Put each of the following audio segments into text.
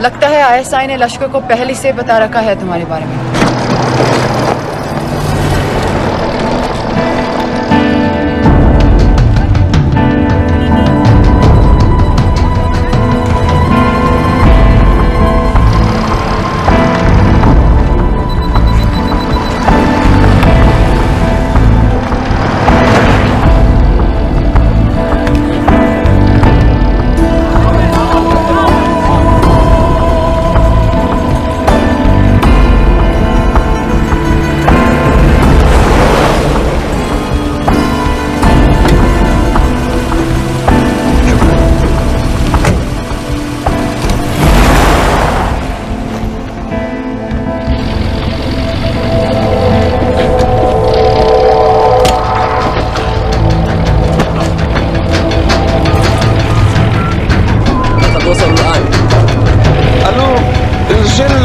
लगता है आईएसआई ने लश्कर को पहले से बता रखा है तुम्हारे बारे में।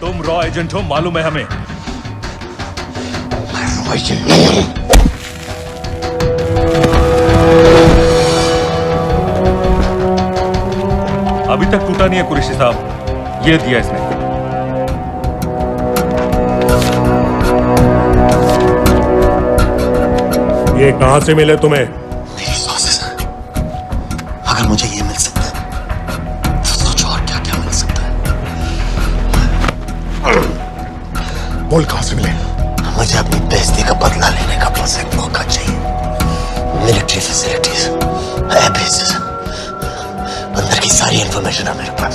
तुम रॉ एजेंट हो, मालूम है हमें। मैं रॉ एजेंट नहीं हूं। अभी तक टूटा नहीं है कुरैशी साहब, ये दिया इसने। ये कहां से मिले तुम्हें? मेरी सॉसेस। अगर मुझे ये मिल सकता है तो सोचो और क्या क्या मिल सकता है। बोल कहां से मिले? मुझे अपनी बेइज्जती का बदला लेने का बस एक मौका चाहिए। मिलिट्री फैसिलिटीज, एयर बेसेस, अंदर की सारी इंफॉर्मेशन है मेरे पास।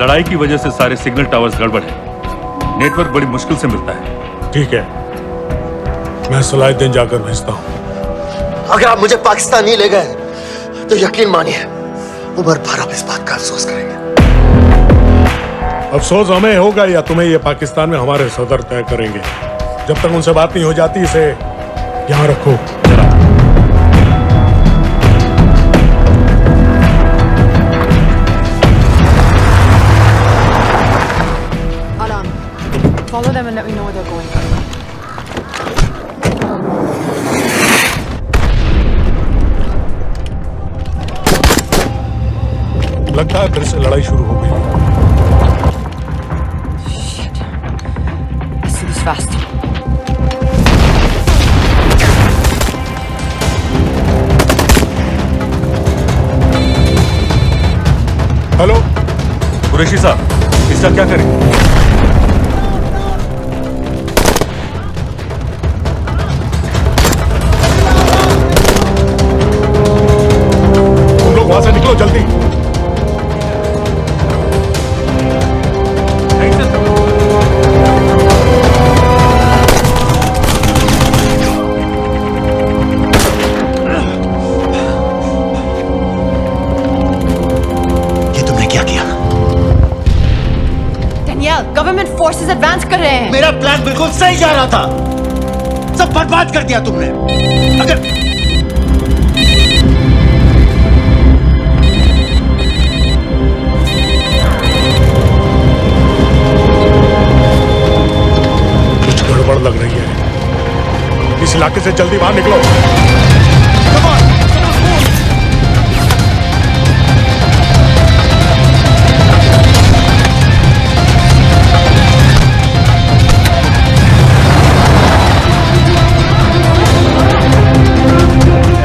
लड़ाई की वजह से सारे सिग्नल टावर्स गड़बड़ है, नेटवर्क बड़ी मुश्किल से मिलता है। ठीक है, मैं सलाहुद्दीन जाकर भेजता हूं। अगर आप मुझे पाकिस्तान नहीं ले गए तो यकीन मानिए उमर भर आप इस बात का अफसोस करेंगे। अफसोस हमें होगा या तुम्हें ये पाकिस्तान में हमारे सदर तय करेंगे। जब तक उनसे बात नहीं हो जाती इसे यहाँ रखो। Follow them and let me know where they're going. लगता है फिर से लड़ाई शुरू हो गई। Shit. Let's do this fast. Hello Qureshi साहब, इसका क्या करें? वहां से निकलो जल्दी। ये तुमने क्या किया? Danielle, गवर्नमेंट फोर्सेस एडवांस कर रहे हैं। मेरा प्लान बिल्कुल सही जा रहा था, सब बर्बाद कर दिया तुमने। अगर लग रही है, इस इलाके से जल्दी बाहर निकलो।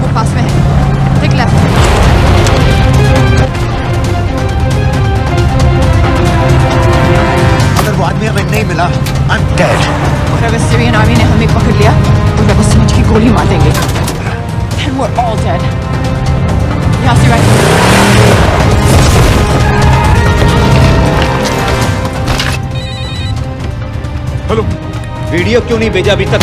वो पास में है। Take left. अगर वो आदमी हमें नहीं मिला, I'm dead. और अगर सीरियन आर्मी ने हमें पकड़ लिया तो मैं बस समझ की गोली मार देंगे। And we're all dead. यहाँ से right. हेलो, वीडियो क्यों नहीं भेजा अभी तक?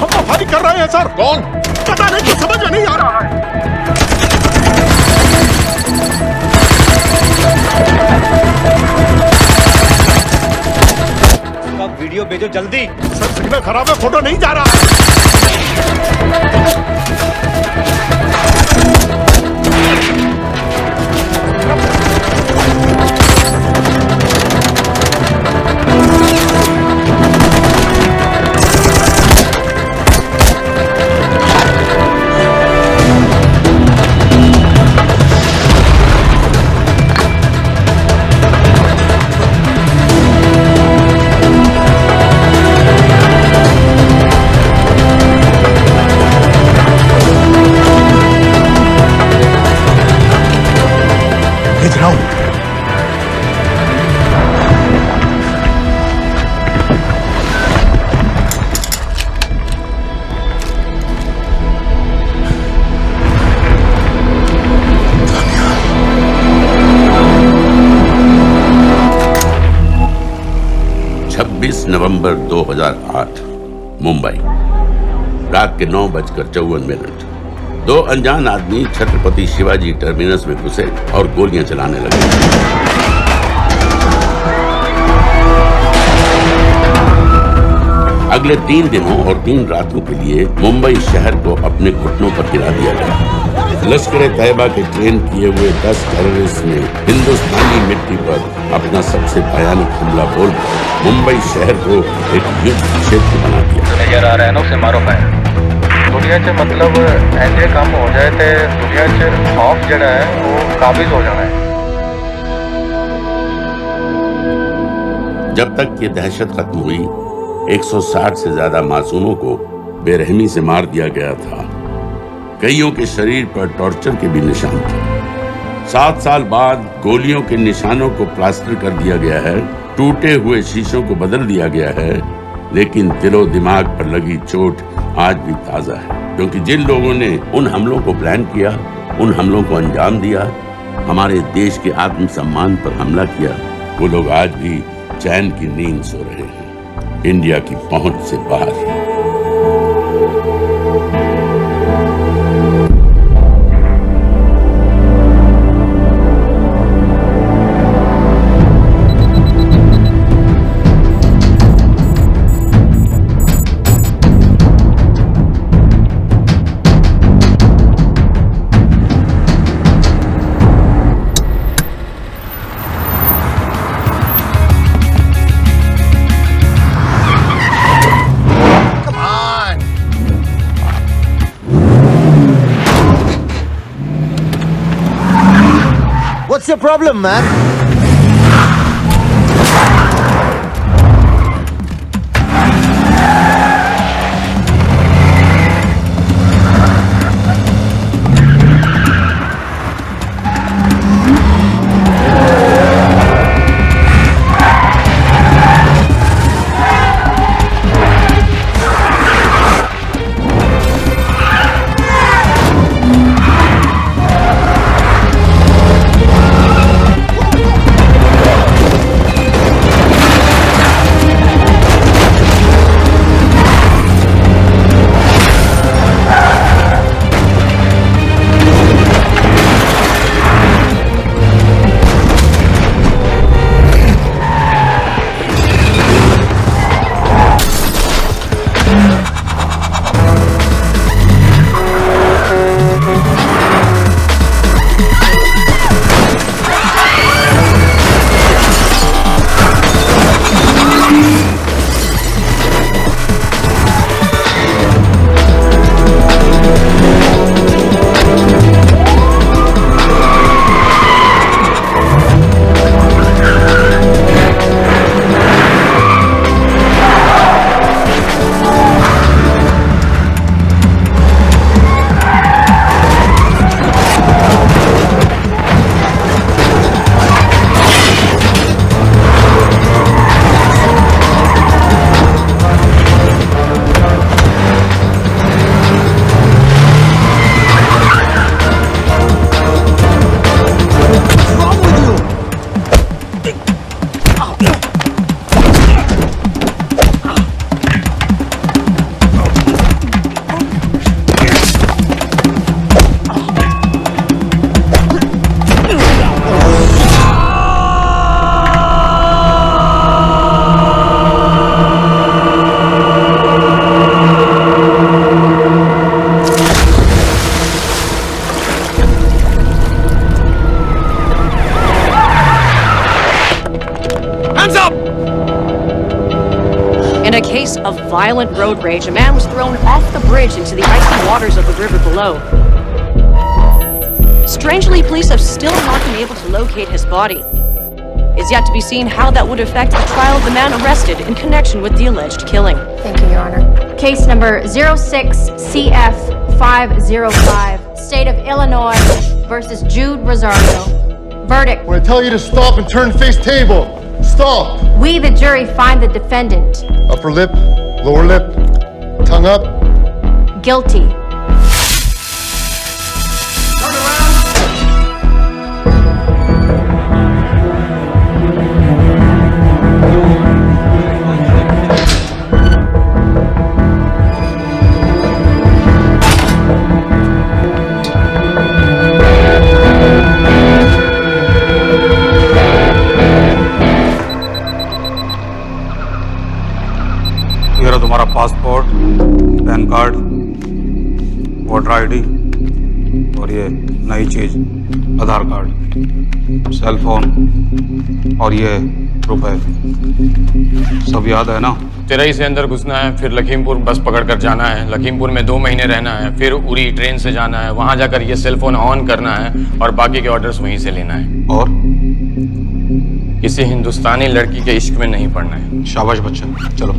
हम तो फायरिंग कर रहे हैं सर। कौन? पता नहीं, कुछ समझ में नहीं आ रहा है। वीडियो भेजो जल्दी। सर सिग्नल खराब है, फोटो नहीं जा रहा है। भेज रहा हूं। नवंबर 2008 मुंबई, रात के 9:54। दो अनजान आदमी छत्रपति शिवाजी टर्मिनस में घुसे और गोलियां चलाने लगे। अगले 3 दिनों और 3 रातों के लिए मुंबई शहर को अपने घुटनों पर गिरा दिया गया। लश्कर तैयबा के ट्रेन किए हुए 10 टेररिस्ट ने हिंदुस्तानी मिट्टी पर अपना सबसे भयानक हमला बोल मुंबई शहर को एक युद्ध क्षेत्र बना दिया। नजर आ रहा है ना, उसे मारो पाए दुनिया च मतलब ऐसे काम हो जाए तो दुनिया च खौफ जड़ा है वो काबिज हो जाना है। जब तक ये दहशत खत्म हुई, 160 से ज्यादा मासूमों को बेरहमी से मार दिया गया था। कईयों के शरीर पर टॉर्चर के भी निशान थे। 7 साल बाद गोलियों के निशानों को प्लास्टर कर दिया गया है, टूटे हुए शीशों को बदल दिया गया है, लेकिन दिलो दिमाग पर लगी चोट आज भी ताजा है। क्योंकि जिन लोगों ने उन हमलों को प्लान किया, उन हमलों को अंजाम दिया, हमारे देश के आत्मसम्मान पर हमला किया, वो लोग आज भी चैन की नींद सो रहे हैं, इंडिया की पहुंच से बाहर। What's your problem, man? violent road rage, a man was thrown off the bridge into the icy waters of the river below. Strangely, police have still not been able to locate his body. It's yet to be seen how that would affect the trial of the man arrested in connection with the alleged killing. Thank you, Your Honor. Case number 06CF505, State of Illinois versus Jude Rosario. Verdict. When I tell you to stop and turn face table, stop. We, the jury, find the defendant Upper lip, lower lip, tongue up. guilty. तुम्हारा passport, pan card, voter ID और ये नई चीज आधार card, cell phone और ये रुपए सब याद है ना? तिरई से अंदर घुसना है, फिर लखीमपुर बस पकड़कर जाना है, लखीमपुर में 2 महीने रहना है, फिर उरी ट्रेन से जाना है, वहां जाकर ये सेल फोन ऑन करना है और बाकी के ऑर्डर्स वहीं से लेना है। और किसी हिंदुस्तानी लड़की के इश्क में नहीं पड़ना है। शाबाश बच्चा, चलो।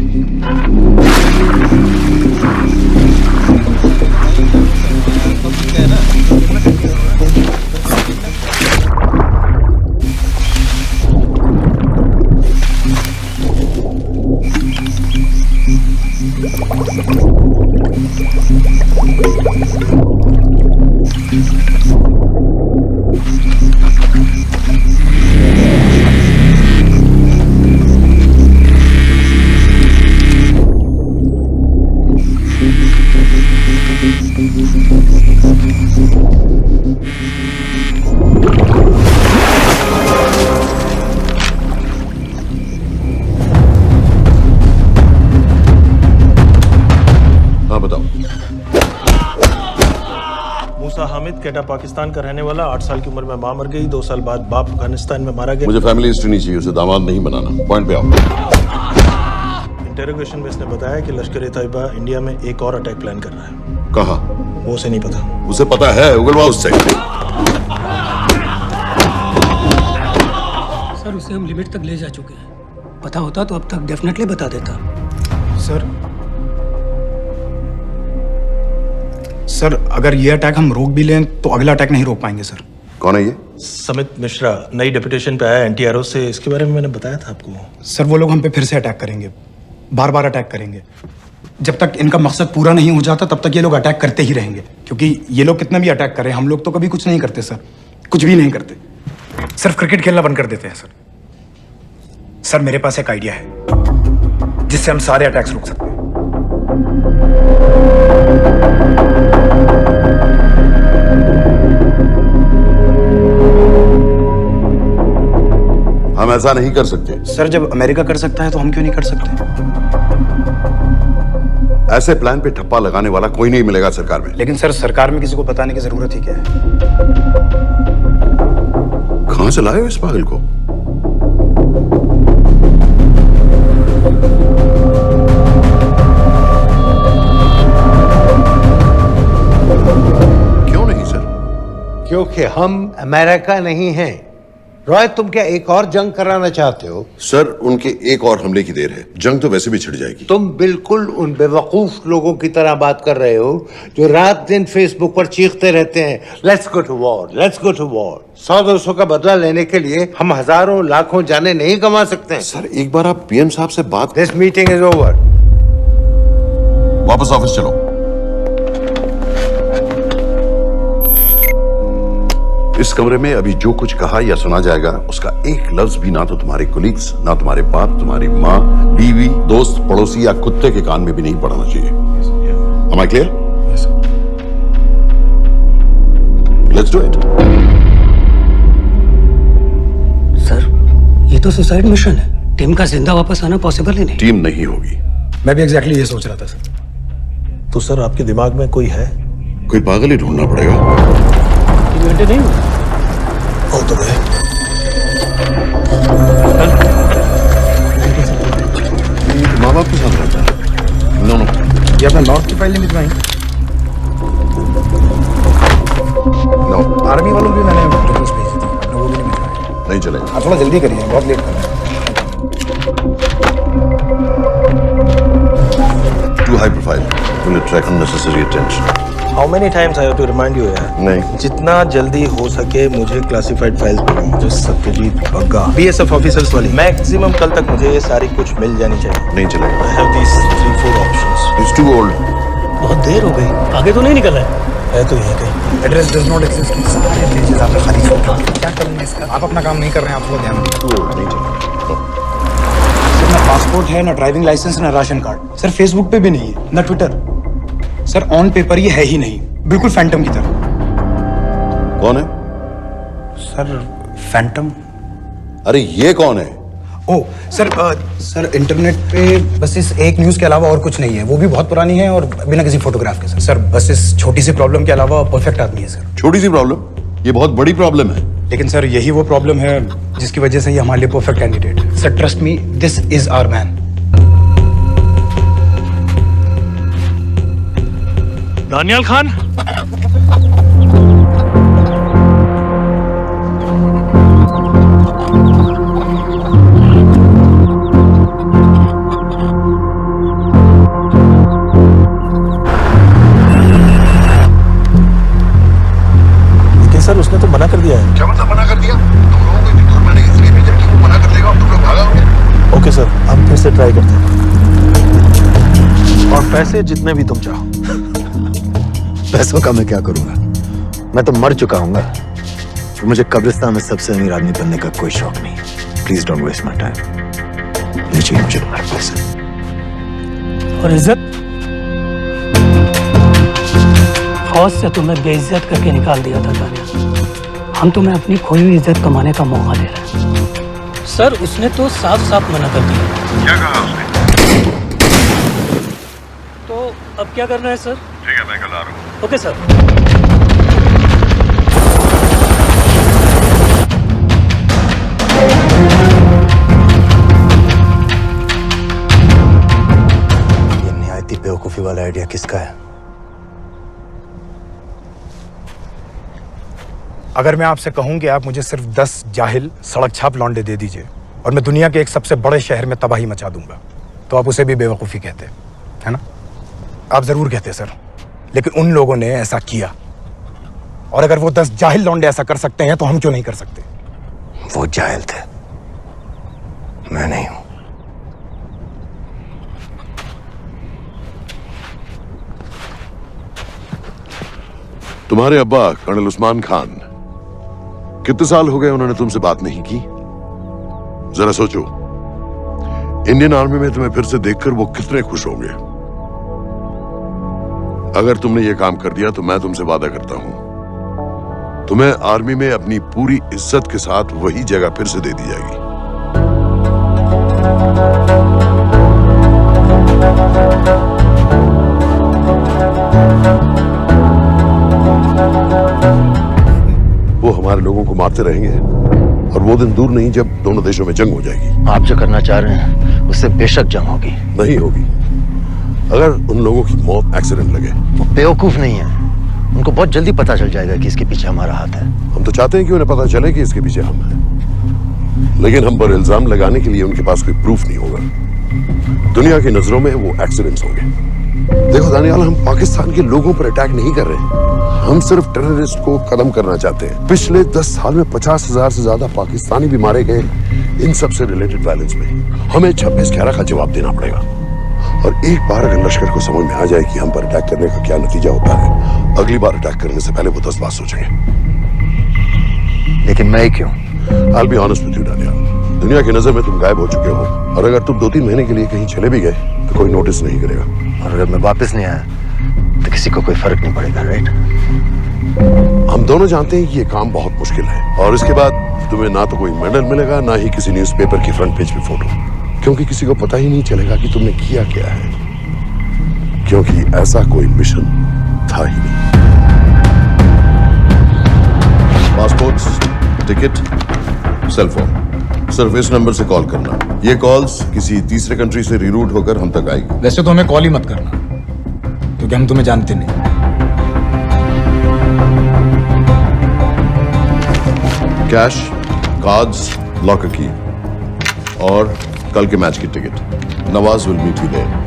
कैटा पाकिस्तान का रहने वाला, 8 साल की उम्र में मां मर गई, 2 साल बाद बाप अफगानिस्तान में मारा गया। मुझे फैमिली हिस्ट्री नहीं चाहिए, उसे दामाद नहीं बनाना। पॉइंट पे आओ। इंटरोगेशन में इसने बताया कि लश्कर ए तैयबा इंडिया में एक और अटैक प्लान कर रहा है। कहाँ? वो उसे नहीं पता। उसे पता है, उगलवा उससे। सर उसे हम लिमिट तक ले जा चुके हैं। पता होता तो अब तक डेफिनेटली बता देता। सर अगर ये अटैक हम रोक भी लें तो अगला अटैक नहीं रोक पाएंगे सर। कौन है ये? समित मिश्रा, नई डेपुटेशन पे आया एनटीआरओ से। इसके बारे में मैंने बताया था आपको। सर वो लोग हम पे फिर से अटैक करेंगे, बार बार अटैक करेंगे। जब तक इनका मकसद पूरा नहीं हो जाता तब तक ये लोग अटैक करते ही रहेंगे, क्योंकि ये लोग कितना भी अटैक करें हम लोग तो कभी कुछ नहीं करते सर, कुछ भी नहीं करते। सिर्फ क्रिकेट खेलना बंद कर देते हैं सर। सर मेरे पास एक आइडिया है जिससे हम सारे अटैक्स रोक सकते हैं। हम ऐसा नहीं कर सकते। सर जब अमेरिका कर सकता है तो हम क्यों नहीं कर सकते? ऐसे प्लान पे ठप्पा लगाने वाला कोई नहीं मिलेगा सरकार में। लेकिन सर सरकार में किसी को बताने की जरूरत ही क्या है? कहां से लाए हो इस पागल को? क्यों नहीं सर? क्योंकि हम अमेरिका नहीं हैं। रॉय तुम क्या एक और जंग कराना चाहते हो? सर उनके एक और हमले की देर है, जंग तो वैसे भी छिड़ जाएगी। तुम बिल्कुल उन बेवकूफ लोगों की तरह बात कर रहे हो जो रात दिन फेसबुक पर चीखते रहते हैं let's go to war, let's go to war. 100-200 का बदला लेने के लिए हम हजारों लाखों जाने नहीं कमा सकते। सर एक बार आप पीएम साहब से बात। This meeting is over. वापस ऑफिस चलो। इस कमरे में अभी जो कुछ कहा या सुना जाएगा उसका एक लफ्ज भी ना तो तुम्हारे कोलीग्स, ना तुम्हारे बाप, तुम्हारी माँ, बीवी, दोस्त, पड़ोसी या कुत्ते के कान में भी नहीं पड़ना चाहिए। Am I clear? Yes, sir. Let's do it. Sir ये तो सुसाइड मिशन है, टीम का जिंदा वापस आना पॉसिबल ही नहीं। टीम नहीं होगी। मैं भी एग्जैक्टली ये सोच रहा था सर। तो सर आपके दिमाग में कोई है? कोई पागल ही ढूंढना पड़ेगा। 3 घंटे नहीं हुए हो तो गए। माँ बाप के साथ रहता है। ये अपना नॉर्थ की फाइल नहीं भिजवाई? नो, आर्मी वालों भी मैंने रिक्वेस्ट भेजी थी, आपने वो भी नहीं भिजवाई। नहीं चलेगा। आप थोड़ा जल्दी करिए, बहुत लेट कर रहे हैं। Too high profile. Will attract unnecessary attention. How many times I have to remind you यार? नहीं। जितना जल्दी हो सके मुझे क्लासिफाइड फाइल्स भेजो, जो सत्यजीत बग्गा BSF ऑफिसर्स वाली। मैक्सिमम कल तक मुझे ये सारी कुछ मिल जानी चाहिए। नहीं चलेगा। I have these 3-4 options. It's too old. बहुत देर हो गई, आगे तो नहीं निकला है तो यहीं कहीं। Address does not exist. सारे पेजेस आपने खाली छोड़ दिए। क्या करूंगा इसका? आप अपना काम नहीं कर रहे हैं, आप थोड़ा ध्यान दीजिए। नहीं चलेगा। सर ना पासपोर्ट है, ना ड्राइविंग लाइसेंस, ना राशन कार्ड। सर फेसबुक पे भी नहीं है, ना ट्विटर। सर ऑन पेपर ये है ही नहीं, बिल्कुल फैंटम की तरह। कौन है? Sir Phantom? अरे ये कौन है? ओ सर सर इंटरनेट पे बस इस एक न्यूज के अलावा और कुछ नहीं है, वो भी बहुत पुरानी है और बिना किसी फोटोग्राफ के। सर बस इस छोटी सी प्रॉब्लम के अलावा परफेक्ट आदमी है सर। छोटी सी प्रॉब्लम? ये बहुत बड़ी प्रॉब्लम है। लेकिन सर यही वो प्रॉब्लम है जिसकी वजह से ये हमारे लिए परफेक्ट कैंडिडेट है। Sir trust me, this is our man. Daniyal Khan, लेकिन सर उसने तो मना कर दिया है। क्या मतलब मना कर दिया? तुम लोगों को इतनी दूर मैंने इसलिए भेजा कि वो मना कर देगा और तुम लोग भागोगे। ओके सर, हम फिर से ट्राई करते हैं, और पैसे जितने भी तुम चाहो। पैसों का मैं क्या करूंगा? मैं तो मर चुका हूंगा। मुझे कब्रिस्तान में सबसे अमीर आदमी बनने का कोई शौक नहीं। Please don't waste my time. नहीं चाहिए मुझे तुम्हारे पैसे। और इज्जत? फौज से तुम्हें बेइज्जत करके निकाल दिया था दानिया। हम तुम्हें अपनी खोई हुई इज्जत कमाने का मौका दे रहे हैं। सर उसने तो साफ साफ मना कर दिया। क्या कहा उसने? तो अब क्या करना है सर? ठीक है, मैं कल आ रहा हूँ। Okay sir. ये निहायती बेवकूफी वाला आइडिया किसका है? अगर मैं आपसे कहूं कि आप मुझे सिर्फ 10 जाहिल सड़क छाप लौंडे दे दीजिए और मैं दुनिया के एक सबसे बड़े शहर में तबाही मचा दूंगा, तो आप उसे भी बेवकूफ़ी कहते, है ना? आप जरूर कहते सर, लेकिन उन लोगों ने ऐसा किया, और अगर वो 10 जाहिल लौंडे ऐसा कर सकते हैं तो हम क्यों नहीं कर सकते? वो जाहिल थे, मैं नहीं हूं। तुम्हारे अब्बा कर्नल उस्मान खान, कितने साल हो गए उन्होंने तुमसे बात नहीं की? जरा सोचो, इंडियन आर्मी में तुम्हें फिर से देखकर वो कितने खुश होंगे। अगर तुमने ये काम कर दिया तो मैं तुमसे वादा करता हूं, तुम्हें आर्मी में अपनी पूरी इज्जत के साथ वही जगह फिर से दे दी जाएगी। वो हमारे लोगों को मारते रहेंगे और वो दिन दूर नहीं जब दोनों देशों में जंग हो जाएगी। आप जो करना चाह रहे हैं उससे बेशक जंग होगी। नहीं होगी। अगर उन लोगों की मौत एक्सीडेंट लगे। वो बेवकूफ नहीं है, उनको बहुत जल्दी पता चल जाएगा कि इसके पीछे हमारा हाथ है। हम तो चाहते हैं कि उन्हें पता चले कि इसके पीछे हम हैं, लेकिन हम पर इल्जाम लगाने के लिए उनके पास कोई प्रूफ नहीं होगा। दुनिया की नजरों में वो एक्सीडेंट्स होंगे। देखो दानियाल, हम पाकिस्तान के लोगों पर अटैक नहीं कर रहे, हम सिर्फ टेररिस्ट को खत्म करना चाहते हैं। पिछले 10 साल में 50,000 से ज्यादा पाकिस्तानी भी मारे गए इन सब से रिलेटेड वायलेंस में। हमें 26/11 का जवाब देना पड़ेगा, और एक बार अगर लश्कर को समझ में आ जाए कि हम पर अटैक करने का क्या नतीजा होता है, अगली बार अटैक करने से पहले वो 10 बार सोचेंगे। लेकिन मैं क्यों? I'll be honest with you, Daniyal, दुनिया की नजर में तुम गायब हो चुके हो, और अगर तुम 2-3 महीने के लिए कहीं चले भी गए तो कोई नोटिस नहीं करेगा। और अगर मैं वापस नहीं आया तो किसी को कोई फर्क नहीं पड़ेगा, राइट? हम दोनों जानते हैं कि ये काम बहुत मुश्किल है, और इसके बाद तुम्हें ना तो कोई मेडल मिलेगा, ना ही किसी न्यूज़पेपर की फ्रंट पेज पे फोटो, क्योंकि किसी को पता ही नहीं चलेगा कि तुमने किया क्या है, क्योंकि ऐसा कोई मिशन था ही नहीं। पासपोर्ट्स, टिकट, सेलफोन, सिर्फ इस नंबर से कॉल करना। ये कॉल्स किसी तीसरे कंट्री से रीरूट होकर हम तक आएगी। वैसे तो हमें कॉल ही मत करना, क्योंकि हम तुम्हें जानते नहीं। कैश, कार्ड्स, लॉकर की और कल के मैच की ticket. Nawaz will meet you there.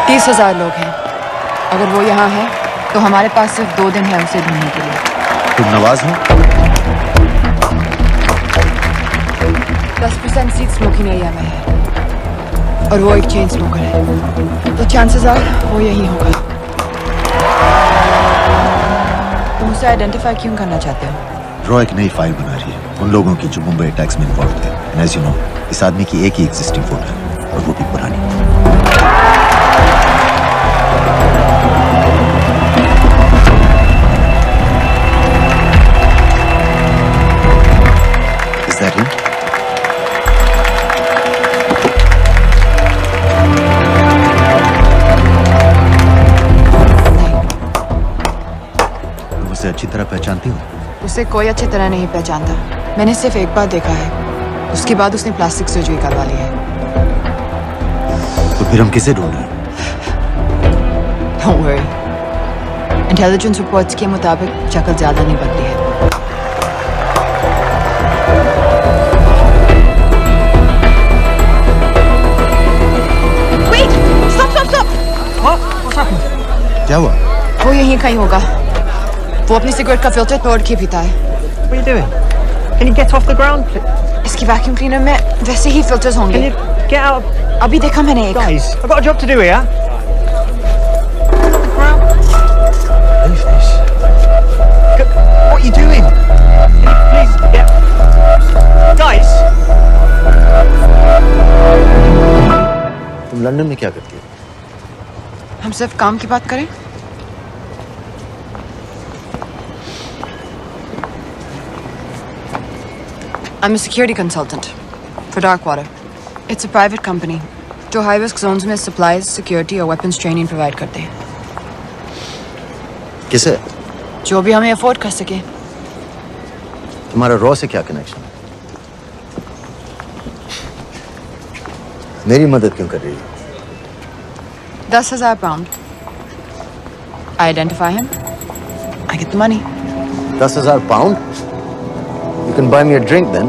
तीस 30,000 लोग हैं। अगर वो यहाँ है तो हमारे पास सिर्फ 2 दिन है उसे ढूंढने के लिए। तुम नवाज हो? 10% सीट स्मोकिंग एरिया में है और वो एक चेन स्मोकर है, तो चांसेस आर वो यही होगा। तुम उसे आइडेंटिफाई क्यों करना चाहते हो? रॉ एक नई फाइल बना रही है उन लोगों की जो मुंबई अटैक्स में इन्वॉल्व थे। एंड एज यू नो, इस आदमी की एक ही एग्जिस्टिंग फोटो है और वो भी पुरानी। Is that him? तुम उसे अच्छी तरह पहचानती हो? उसे कोई अच्छी तरह नहीं पहचानता। मैंने सिर्फ एक बार देखा है, उसके बाद उसने प्लास्टिक सर्जरी करवा ली है। तो फिर हम किसे ढूंढ रहे हैं? Don't worry. इंटेलिजेंस रिपोर्ट्स के मुताबिक शक्ल ज्यादा नहीं बदली है। Wait! Stop! क्या हुआ? वो यहीं कहीं होगा। वो अपनी सिगरेट का फिल्टर तोड़ के पीता है। What are you doing? Can you get off the ground? इसकी वैक्यूम क्लीनर में वैसे ही फिल्टर्स होंगे। Can you get out? अभी देखा मैंने एक। Guys, I've got a job to do here. What are you doing? Can you please get... Guys! तुम London में क्या करती हो? हम सिर्फ काम की बात करें? I'm a security consultant for Darkwater. It's a private company जो high risk zones में supplies, security और weapons training provide करते हैं। किसे? जो भी हमें अफोर्ड कर सके। तुम्हारा रॉ से क्या कनेक्शन है? मेरी मदद क्यों कर रही है? 10,000 pound. I identify him. I get the money. 10,000 pound? You can buy me a drink then.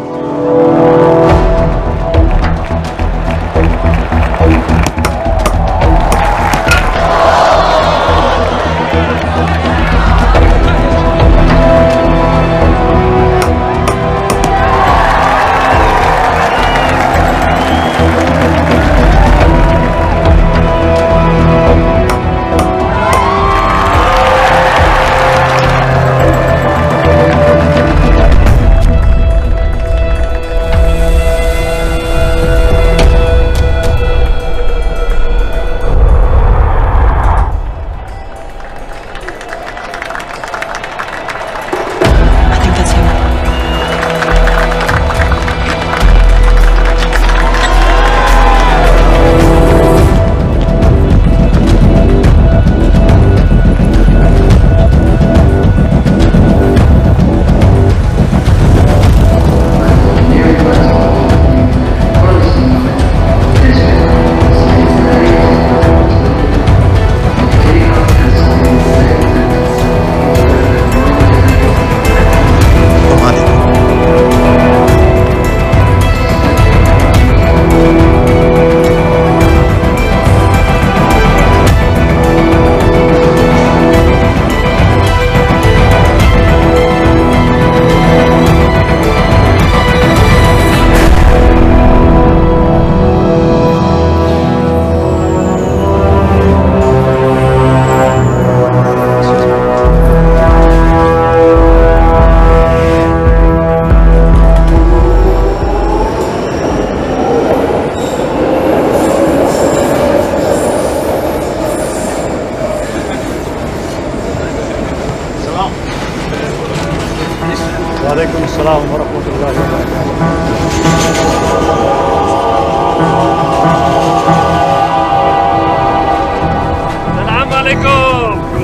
वालेकुम सलाम व रहमतुल्लाहि व बरकातुहू।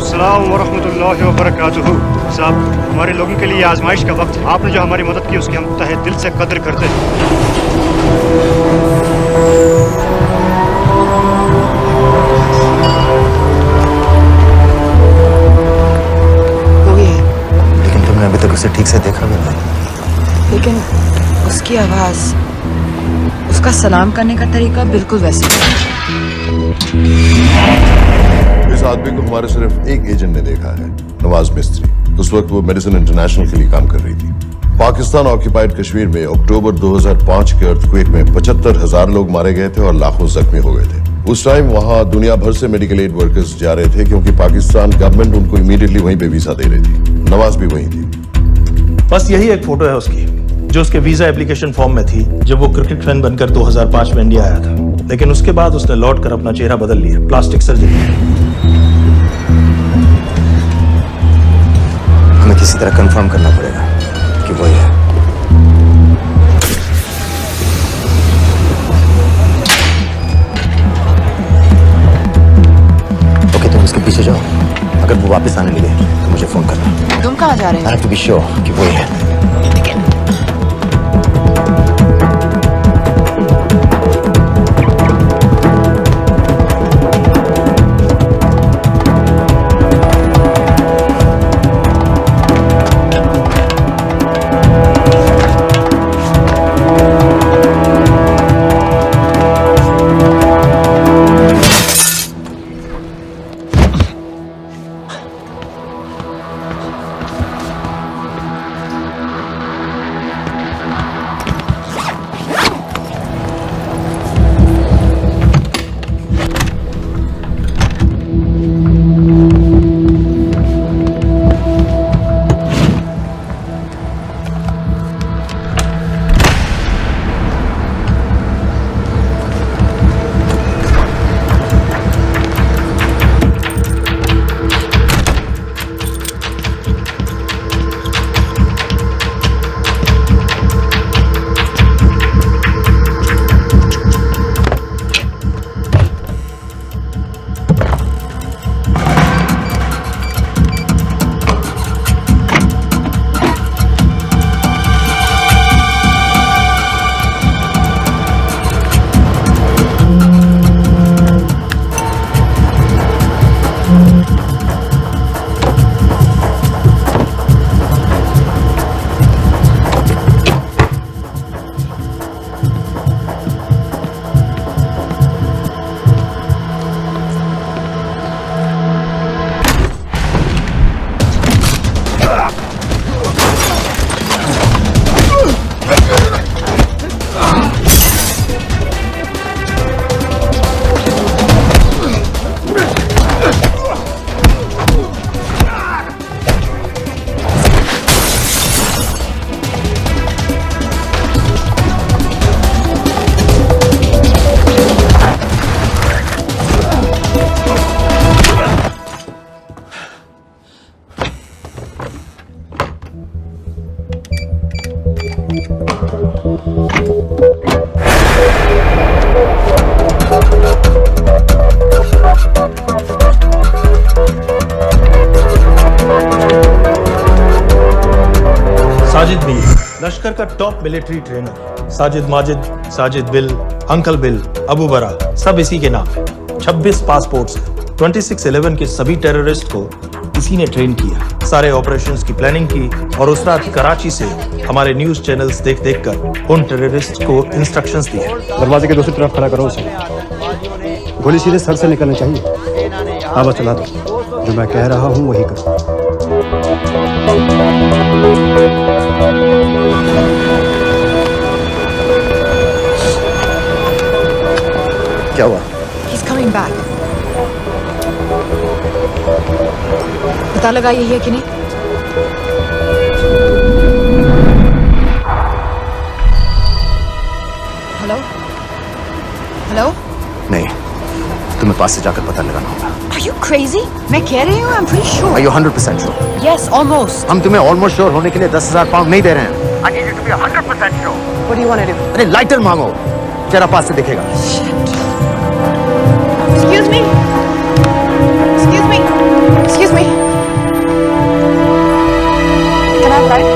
सलाम व रहमतुल्लाहि व बरकातुहू। साहब, हमारे लोगों के लिए आजमाइश का वक्त, आपने जो हमारी मदद की उसकी हम तहे दिल से कदर करते हैं। अभी तक उसे ठीक से देखा भी नहीं। लेकिन उसकी आवाज, उसका सलाम करने का तरीका बिल्कुल वैसे ही। इस आदमी को हमारे सिर्फ एक एजेंट ने देखा है, नवाज मिस्त्री। उस वक्त वो मेडिसिन इंटरनेशनल के लिए काम कर रही थी। पाकिस्तान ऑक्यूपाइड कश्मीर में अक्टूबर 2005 के अर्थक्वेक में 75,000 लोग मारे गए थे और लाखों जख्मी हो गए थे। उस टाइम वहां दुनिया भर से मेडिकल एड वर्कर्स जा रहे थे क्योंकि पाकिस्तान गवर्नमेंट उनको इमीडिएटली वहीं पे वीजा दे रही थी। नवाज भी वहीं थी। बस यही एक फोटो है उसकी, जो उसके वीजा एप्लीकेशन फॉर्म में थी जब वो क्रिकेट फैन बनकर 2005 में इंडिया आया था। लेकिन उसके बाद उसने लौट कर अपना चेहरा बदल लिया, प्लास्टिक सर्जरी। हमें किसी तरह कंफर्म करना पड़ेगा कि वो है। ओके, तुम उसके पीछे जाओ। अगर वो वापस आने लगे तो मुझे फोन करना। तुम कहाँ जा रहे हो? I have to be sure कि वो है। साजिद बिल, लश्कर का top military trainer. Sajid Majid, Sajid bill, uncle bill, Abu बरा, सब इसी के नाम है। 26 पासपोर्ट्स हैं। 26/11 के सभी टेररिस्ट को इसी ने ट्रेन किया। सारे ऑपरेशंस की प्लानिंग की और उस रात कराची से हमारे न्यूज चैनल्स देख देख कर उन टेररिस्ट को इंस्ट्रक्शंस दिए। दरवाजे के दूसरी तरफ खड़ा करो उसे। गोली सीधे सर से निकलनी चाहिए। हाँ, बस चला दो। जो मैं कह रहा हूँ वही करो। क्या हुआ? He's coming back. पता लगा यही है कि नहीं? हेलो? हेलो? नहीं, तुम्हें पास से जाकर पता लगाना होगा। Are you crazy? मैं कह रही हूँ, I'm pretty sure. Are you 100% sure? Yes, almost. हम तुम्हें almost sure होने के लिए 10,000 पाउंड नहीं दे रहे हैं. I need you to be 100% sure. What do you want to do? अरे लाइटर मांगो, चेहरा पास से दिखेगा. Excuse me. Excuse me. Excuse me. Can I have light?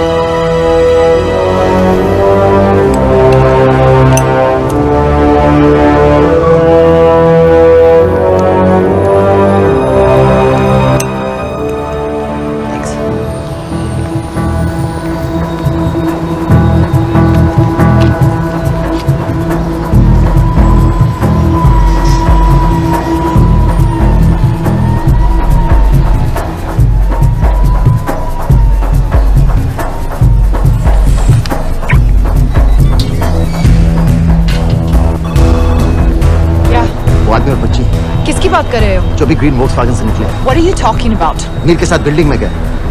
किसकी बात कर रहे हो? जो भी ग्रीन वोक्सवैगन से निकले. What are you talking about? Mir के साथ बिल्डिंग में गए.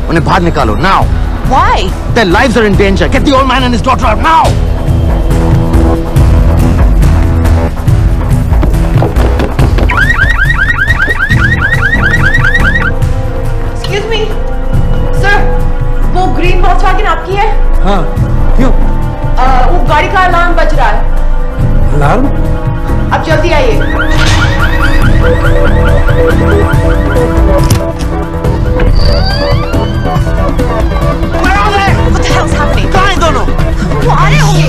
उन्हें बाहर निकालो now. Why? Their lives are in danger. Get the old man and his daughter out now. Excuse me, sir. वो ग्रीन वोक्सवैगन आपकी है? हाँ. क्यों? वो गाड़ी का अलार्म बज रहा है. अलार्म? आप जल्दी आइए. Where are they? What the hell's happening? कहाँ हैं दोनों? वो आ रहे होंगे.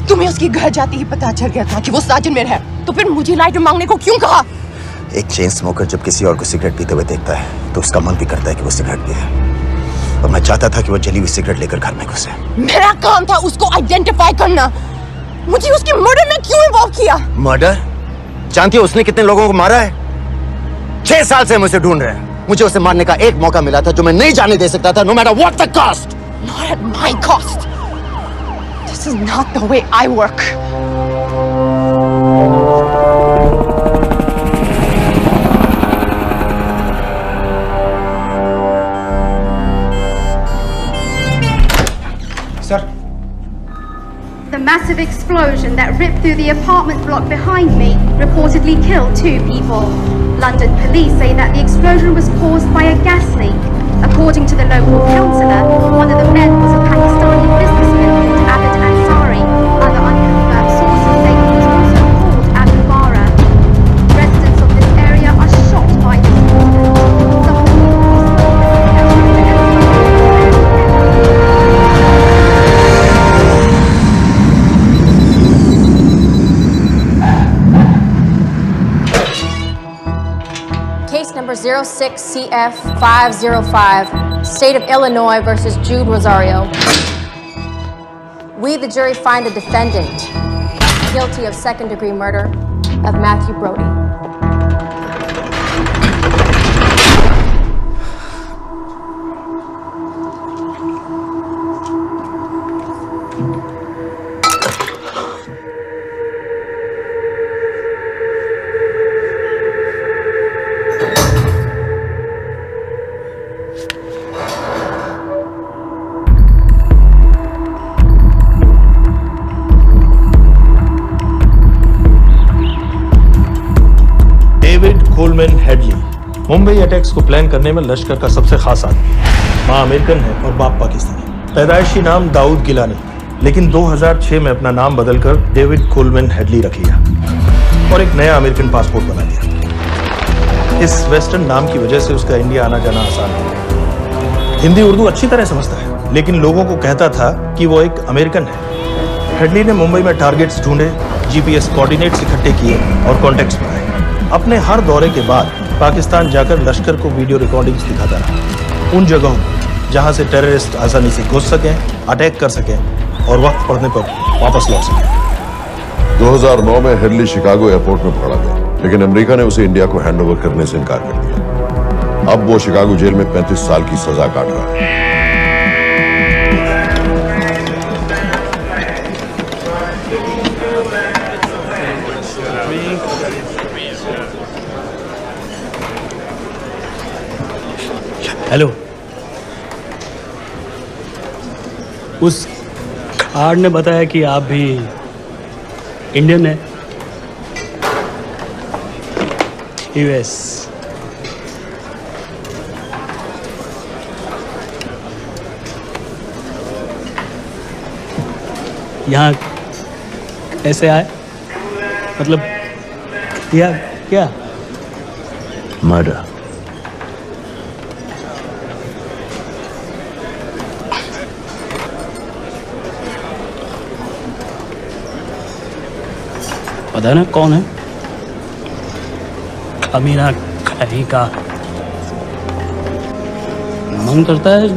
तुम्हें उसके घर जाते ही पता चल गया था कि वो साजन में है, तो फिर मुझे लाइटर मांगने को क्यों कहा? एक चेन स्मोकर जब किसी और को सिगरेट पीते हुए देखता है तो उसका मन भी करता है कि वो सिगरेट पिए, और मैं चाहता था कि वो जली हुई सिगरेट लेकर घर में घुसे. मेरा काम था उसको आइडेंटिफाई करना. मुझे उसके मर्डर में क्यों इन्वॉल्व किया? मर्डर? जानती हो उसने कितने लोगों को मारा है? 6 साल से हम उसे ढूंढ रहे हैं. मुझे उसे मारने का एक मौका मिला था जो मैं नहीं जाने दे सकता था, no matter what the cost. Not at my cost. This is not the way I work. Sir. The massive explosion that ripped through the apartment block behind me reportedly killed 2 people. London police say that the explosion was caused by a gas leak. According to the local councillor, one of the men was a Pakistani businessman called Abid Ansari. Other unconfirmed sources say he was also called Abu Bara. Residents of this area are shocked by this incident. Some of the Case number 06CF505, State of Illinois versus Jude Rosario. We, the jury, find the defendant guilty of second-degree murder of Matthew Brody. Coleman Headley Mumbai attacks को plan करने में लश्कर का सबसे खास आदमी। माँ American है और बाप पाकिस्तानी। पैदाइशी नाम दाऊद गिलानी, लेकिन 2006 में अपना नाम बदलकर डेविड कोलमैन हेडली रख लिया और एक नया अमेरिकन पासपोर्ट बना लिया। इस वेस्टर्न नाम की वजह से उसका इंडिया आना जाना आसान है। हिंदी उर्दू अच्छी तरह समझता है, लेकिन लोगों को कहता था कि वो एक अमेरिकन है। हेडली ने मुंबई में टारगेट्स ढूंढे, जीपीएस कोऑर्डिनेट्स इकट्ठे किए और कॉन्टेक्ट्स बनाए। अपने हर दौरे के बाद पाकिस्तान जाकर लश्कर को वीडियो रिकॉर्डिंग्स दिखाता रहा, उन जगहों जहां से टेररिस्ट आसानी से घुस सकें, अटैक कर सकें और वक्त पड़ने पर वापस लौट सकें। 2009 में हेडली शिकागो एयरपोर्ट में पकड़ा गया, लेकिन अमेरिका ने उसे इंडिया को हैंडओवर करने से इनकार कर दिया। अब वो शिकागो जेल में 35 साल की सजा काट रहा है। हेलो, उस कार्ड ने बताया कि आप भी इंडियन है। यूएस। यहाँ कैसे आए? मतलब क्या? मर्डर। पता ना कौन है? अमीना कहीं का। मन करता है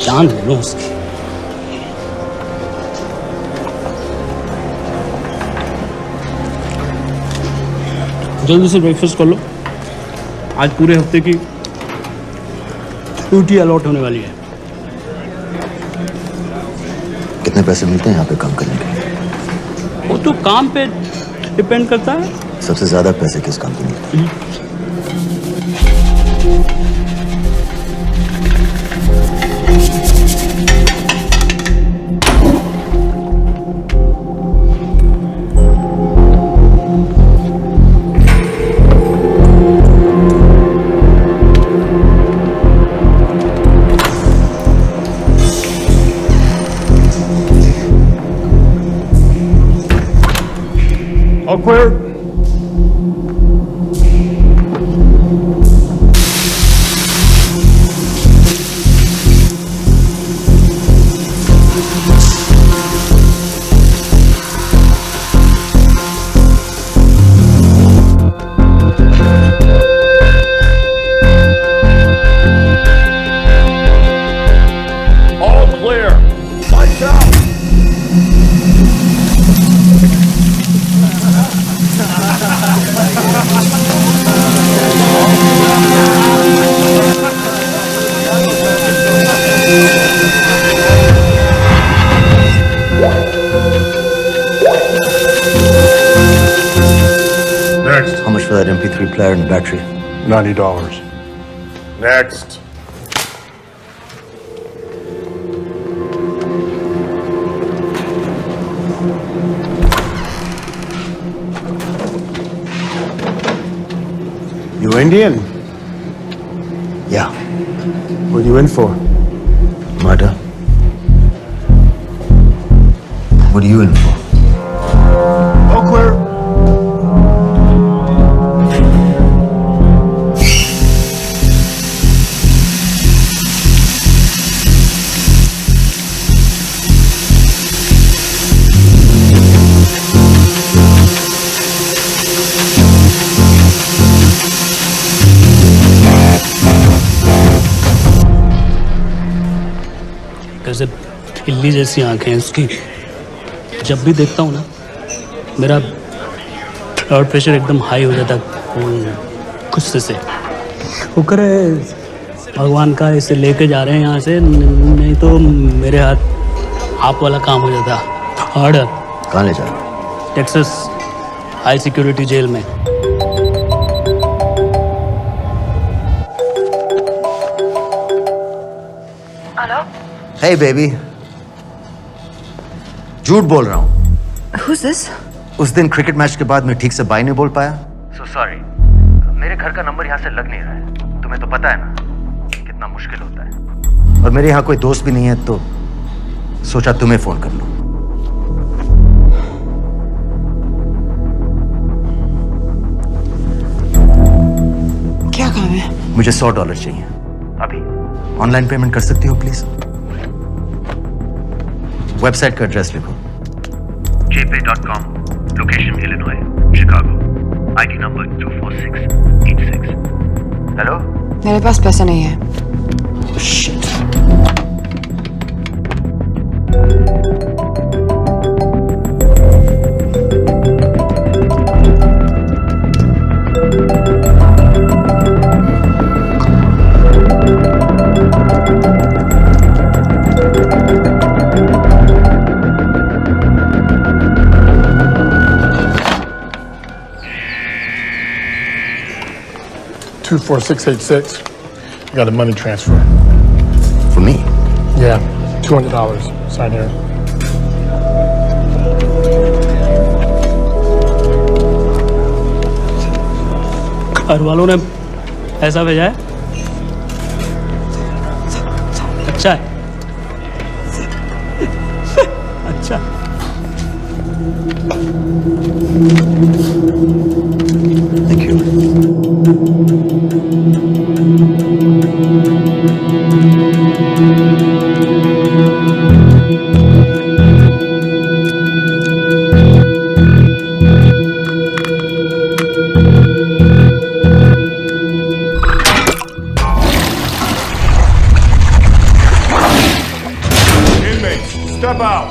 जान ले लो उसकी। जल्दी से ब्रेकफास्ट कर लो, आज पूरे हफ्ते की ड्यूटी अलॉट होने वाली है। कितने पैसे मिलते हैं यहाँ पे काम करने के लिए? वो तो काम पे डिपेंड करता है। सबसे ज्यादा पैसे किस काम के मिलते हैं? Awkward. All clear. Lights out. Next. How much for that MP3 player and battery? $90. Next. You Indian? Yeah. What are you in for? Murder. What are you in for? Awkward. कैसे बिल्ली जैसी आंखें हैं उसकी। जब भी देखता हूँ ना, मेरा ब्लड प्रेशर एकदम हाई हो जाता गुस्से से। शुक्र है भगवान का इसे लेके जा रहे हैं यहाँ से, नहीं तो मेरे हाथ आप वाला काम हो जाता। हार्ड। कहाँ ले जा रहे हो? टेक्सास हाई सिक्योरिटी जेल में। Hey baby, झूठ बोल रहा हूँ। Who's this? उस दिन क्रिकेट मैच के बाद मैं ठीक से बाय नहीं बोल पाया। So sorry. मेरे घर का नंबर यहाँ से लग नहीं रहा है। तुम्हें तो पता है ना कितना मुश्किल होता है। और मेरे यहाँ कोई दोस्त भी नहीं है तो सोचा तुम्हें फोन कर लूं। क्या काम है? मुझे $100 चाहिए अभी। ऑनलाइन पेमेंट कर सकती हो प्लीज? वेबसाइट का एड्रेस लिखो। jpay.com, location Illinois, Chicago, ID number 24686. Hello? मेरे पास पैसा नहीं है। Shit. $24686. I got a money transfer. For me? Yeah, $200. Sign here. घर वालों ने पैसा भेजा है? अच्छा है। अच्छा। Thank you. Inmates, step out.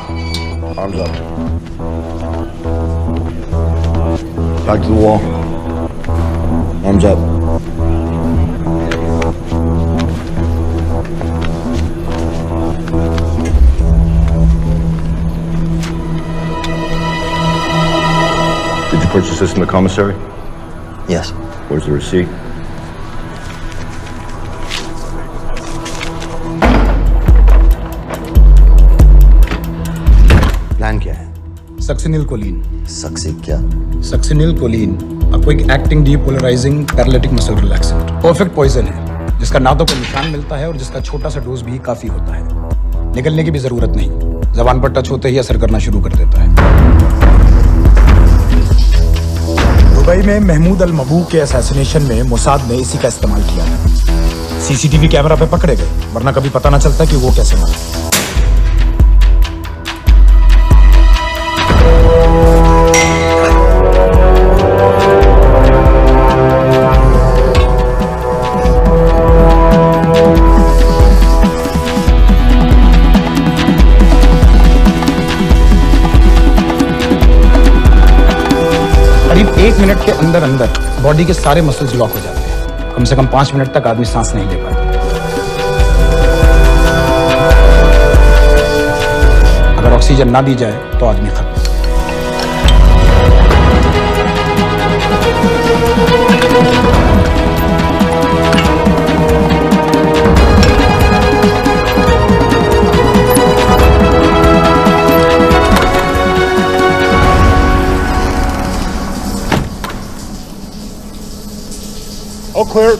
Arms up. Back to the wall. Arms up. Did you purchase this in the commissary? Yes. Where's the receipt? Plan क्या है? Succinylcholine. सक्सी क्या? Succinylcholine a quick acting depolarizing paralytic muscle relaxant। Perfect poison है जिसका ना तो कोई निशान मिलता है और जिसका छोटा सा डोज भी काफी होता है। निकलने की भी जरूरत नहीं, जबान पर टच होते ही असर करना शुरू कर देता है। दुबई में महमूद अल मबूक के असैसिनेशन में मोसाद ने इसी का इस्तेमाल किया था। सीसीटीवी कैमरा पे पकड़े गए, वरना कभी पता ना चलता कि वो कैसे मरा। करीब 1 मिनट के अंदर अंदर बॉडी के सारे मसल्स लॉक हो जाते हैं। कम से कम 5 मिनट तक आदमी सांस नहीं ले पाता। अगर ऑक्सीजन ना दी जाए तो आदमी खत्म। All clear.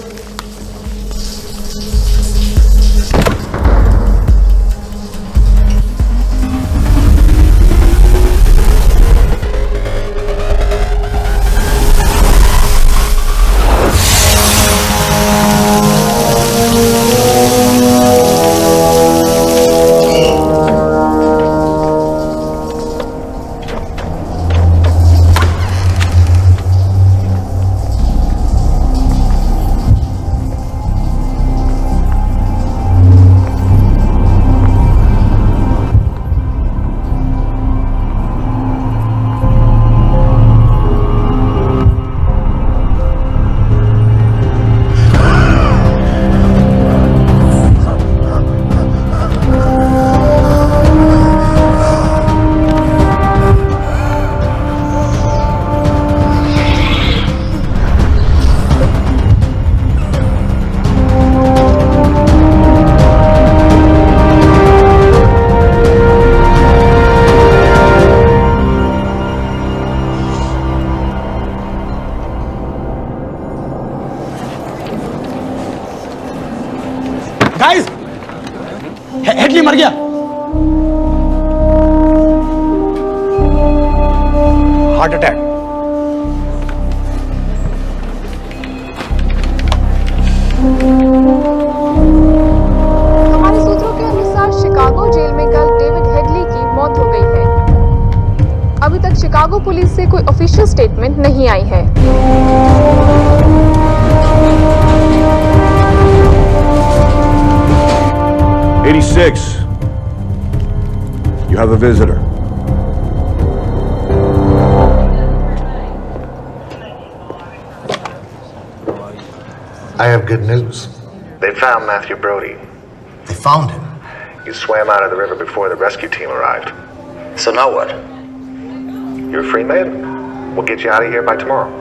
गाइस, हेडली मर गया। Heart attack. हमारे सूत्रों के अनुसार शिकागो जेल में कल डेविड हेडली की मौत हो गई है। अभी तक शिकागो पुलिस से कोई ऑफिशियल स्टेटमेंट नहीं आई है। You have a visitor. I have good news. They found Matthew Brody. They found him? He swam out of the river before the rescue team arrived. So now what? You're a free man. We'll get you out of here by tomorrow.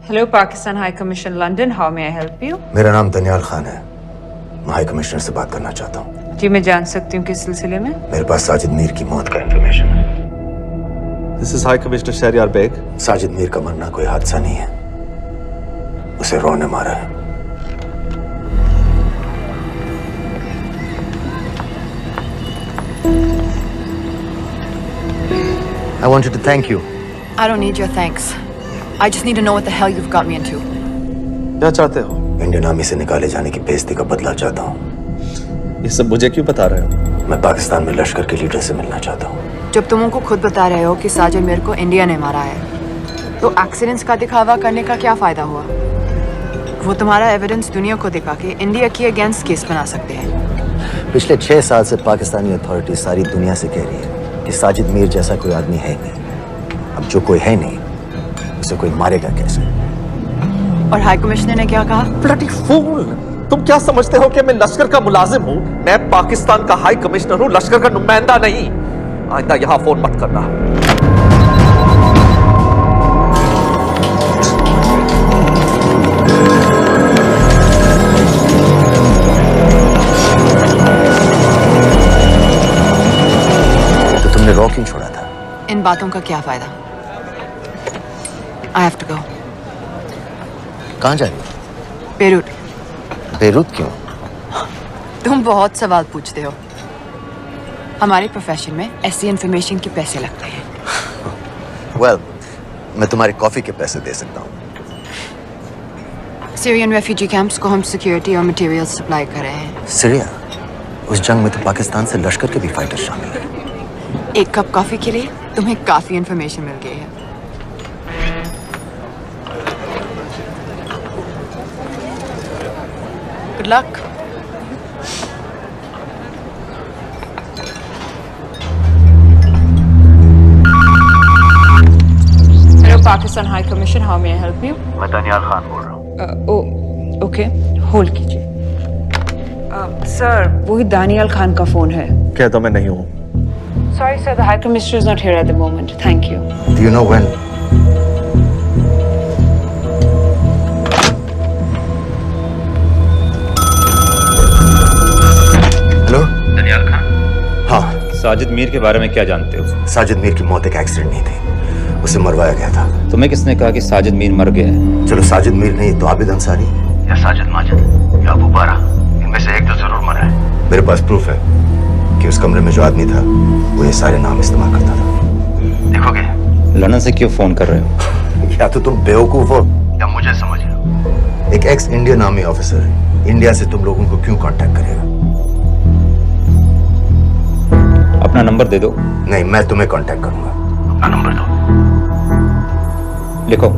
Hello, Pakistan High Commission, London. How may I help you? मेरा नाम दनियाल खान है। मैं high commissioner से बात करना चाहता हूँ। जी, मैं जान सकती हूँ किस सिलसिले में? मेरे पास साजिद मीर की मौत का इंफॉर्मेशन है। This is High Commissioner Shahryar Beg. Sajid Mir का मरना कोई हादसा नहीं है। उसे रो ने मारा है। I wanted to thank you. I don't need your thanks. I just need to know what the hell you've got me into. क्या चाहते हो? इंडियन आर्मी से निकाले जाने की बेइज्जती का बदला चाहता हूँ। ये सब मुझे क्यों बता रहे हो? मैं पाकिस्तान में लश्कर के लीडर से मिलना चाहता हूँ। जब तुम उनको खुद बता रहे हो कि साजिद मीर को इंडिया ने मारा है, तो एक्सीडेंट्स का दिखावा करने का क्या फायदा हुआ? वो तुम्हारा एविडेंस दुनिया को दिखा के इंडिया की अगेंस्ट केस बना सकते हैं। पिछले 6 साल से पाकिस्तानी अथॉरिटी सारी दुनिया से कह रही है कि साजिद मीर जैसा कोई आदमी है नहीं। अब जो कोई है नहीं, उसे कोई मारेगा कैसे? और हाई कमिश्नर ने क्या कहा? Bloody fool! तुम क्या समझते हो कि मैं लश्कर का मुलाजिम हूँ? मैं पाकिस्तान का हाई कमिश्नर हूँ, लश्कर का नुमाइंदा नहीं। आइंदा यहाँ फोन मत करना। तो तुमने रॉ क्यों छोड़ा था? इन बातों का क्या फायदा? I have to go. कहाँ जा रही हो? बेरूट। बेरूत क्यों? तुम बहुत सवाल पूछते हो। हमारे प्रोफेशन में ऐसी इन्फॉर्मेशन के पैसे लगते हैं। Well, मैं तुम्हारी कॉफी के पैसे दे सकता हूँ। सीरियन रेफ्यूजी कैंप्स को हम सिक्योरिटी और मटेरियल्स सप्लाई कर रहे हैं। सीरिया? उस जंग में तो पाकिस्तान से लश्कर के भी फाइटर शामिल हैं। एक कप कॉफी के लिए तुम्हें काफी इन्फॉर्मेशन मिल गई है। Good luck. Hello, Pakistan High Commission. How may I help you? मैं दनियाल खान बोल रहा हूँ। ओके, होल्ड कीजिए। सर, वही दानियाल खान का फोन है। कहता मैं नहीं हूँ। Sorry, sir. The High Commissioner is not here at the moment. Thank you. Do you know when? Daniyal Khan. हाँ। साजिद मीर के बारे में क्या जानते हो? साजिद मीर की मौत एक एक्सीडेंट नहीं थी, उसे मरवाया गया था। तुम्हें किसने कहा कि साजिद मीर मर गया है? चलो साजिद मीर नहीं तो आबिद अंसारी या साजिद माजिद या अबू बारा, इनमें से एक तो जरूर मरा है। मेरे पास प्रूफ है कि उस कमरे में जो आदमी था वो ये सारे नाम इस्तेमाल करता था। देखोगे? लंदन से क्यों फोन कर रहे हो? या तो तुम बेवकूफ हो या मुझे समझ रहे हो। एक x Indian army officer India से तुम लोगों को क्यों कांटेक्ट करेगा? अपना नंबर दे दो। नहीं, मैं तुम्हें कांटेक्ट करूंगा। अपना नंबर दो। लिखो।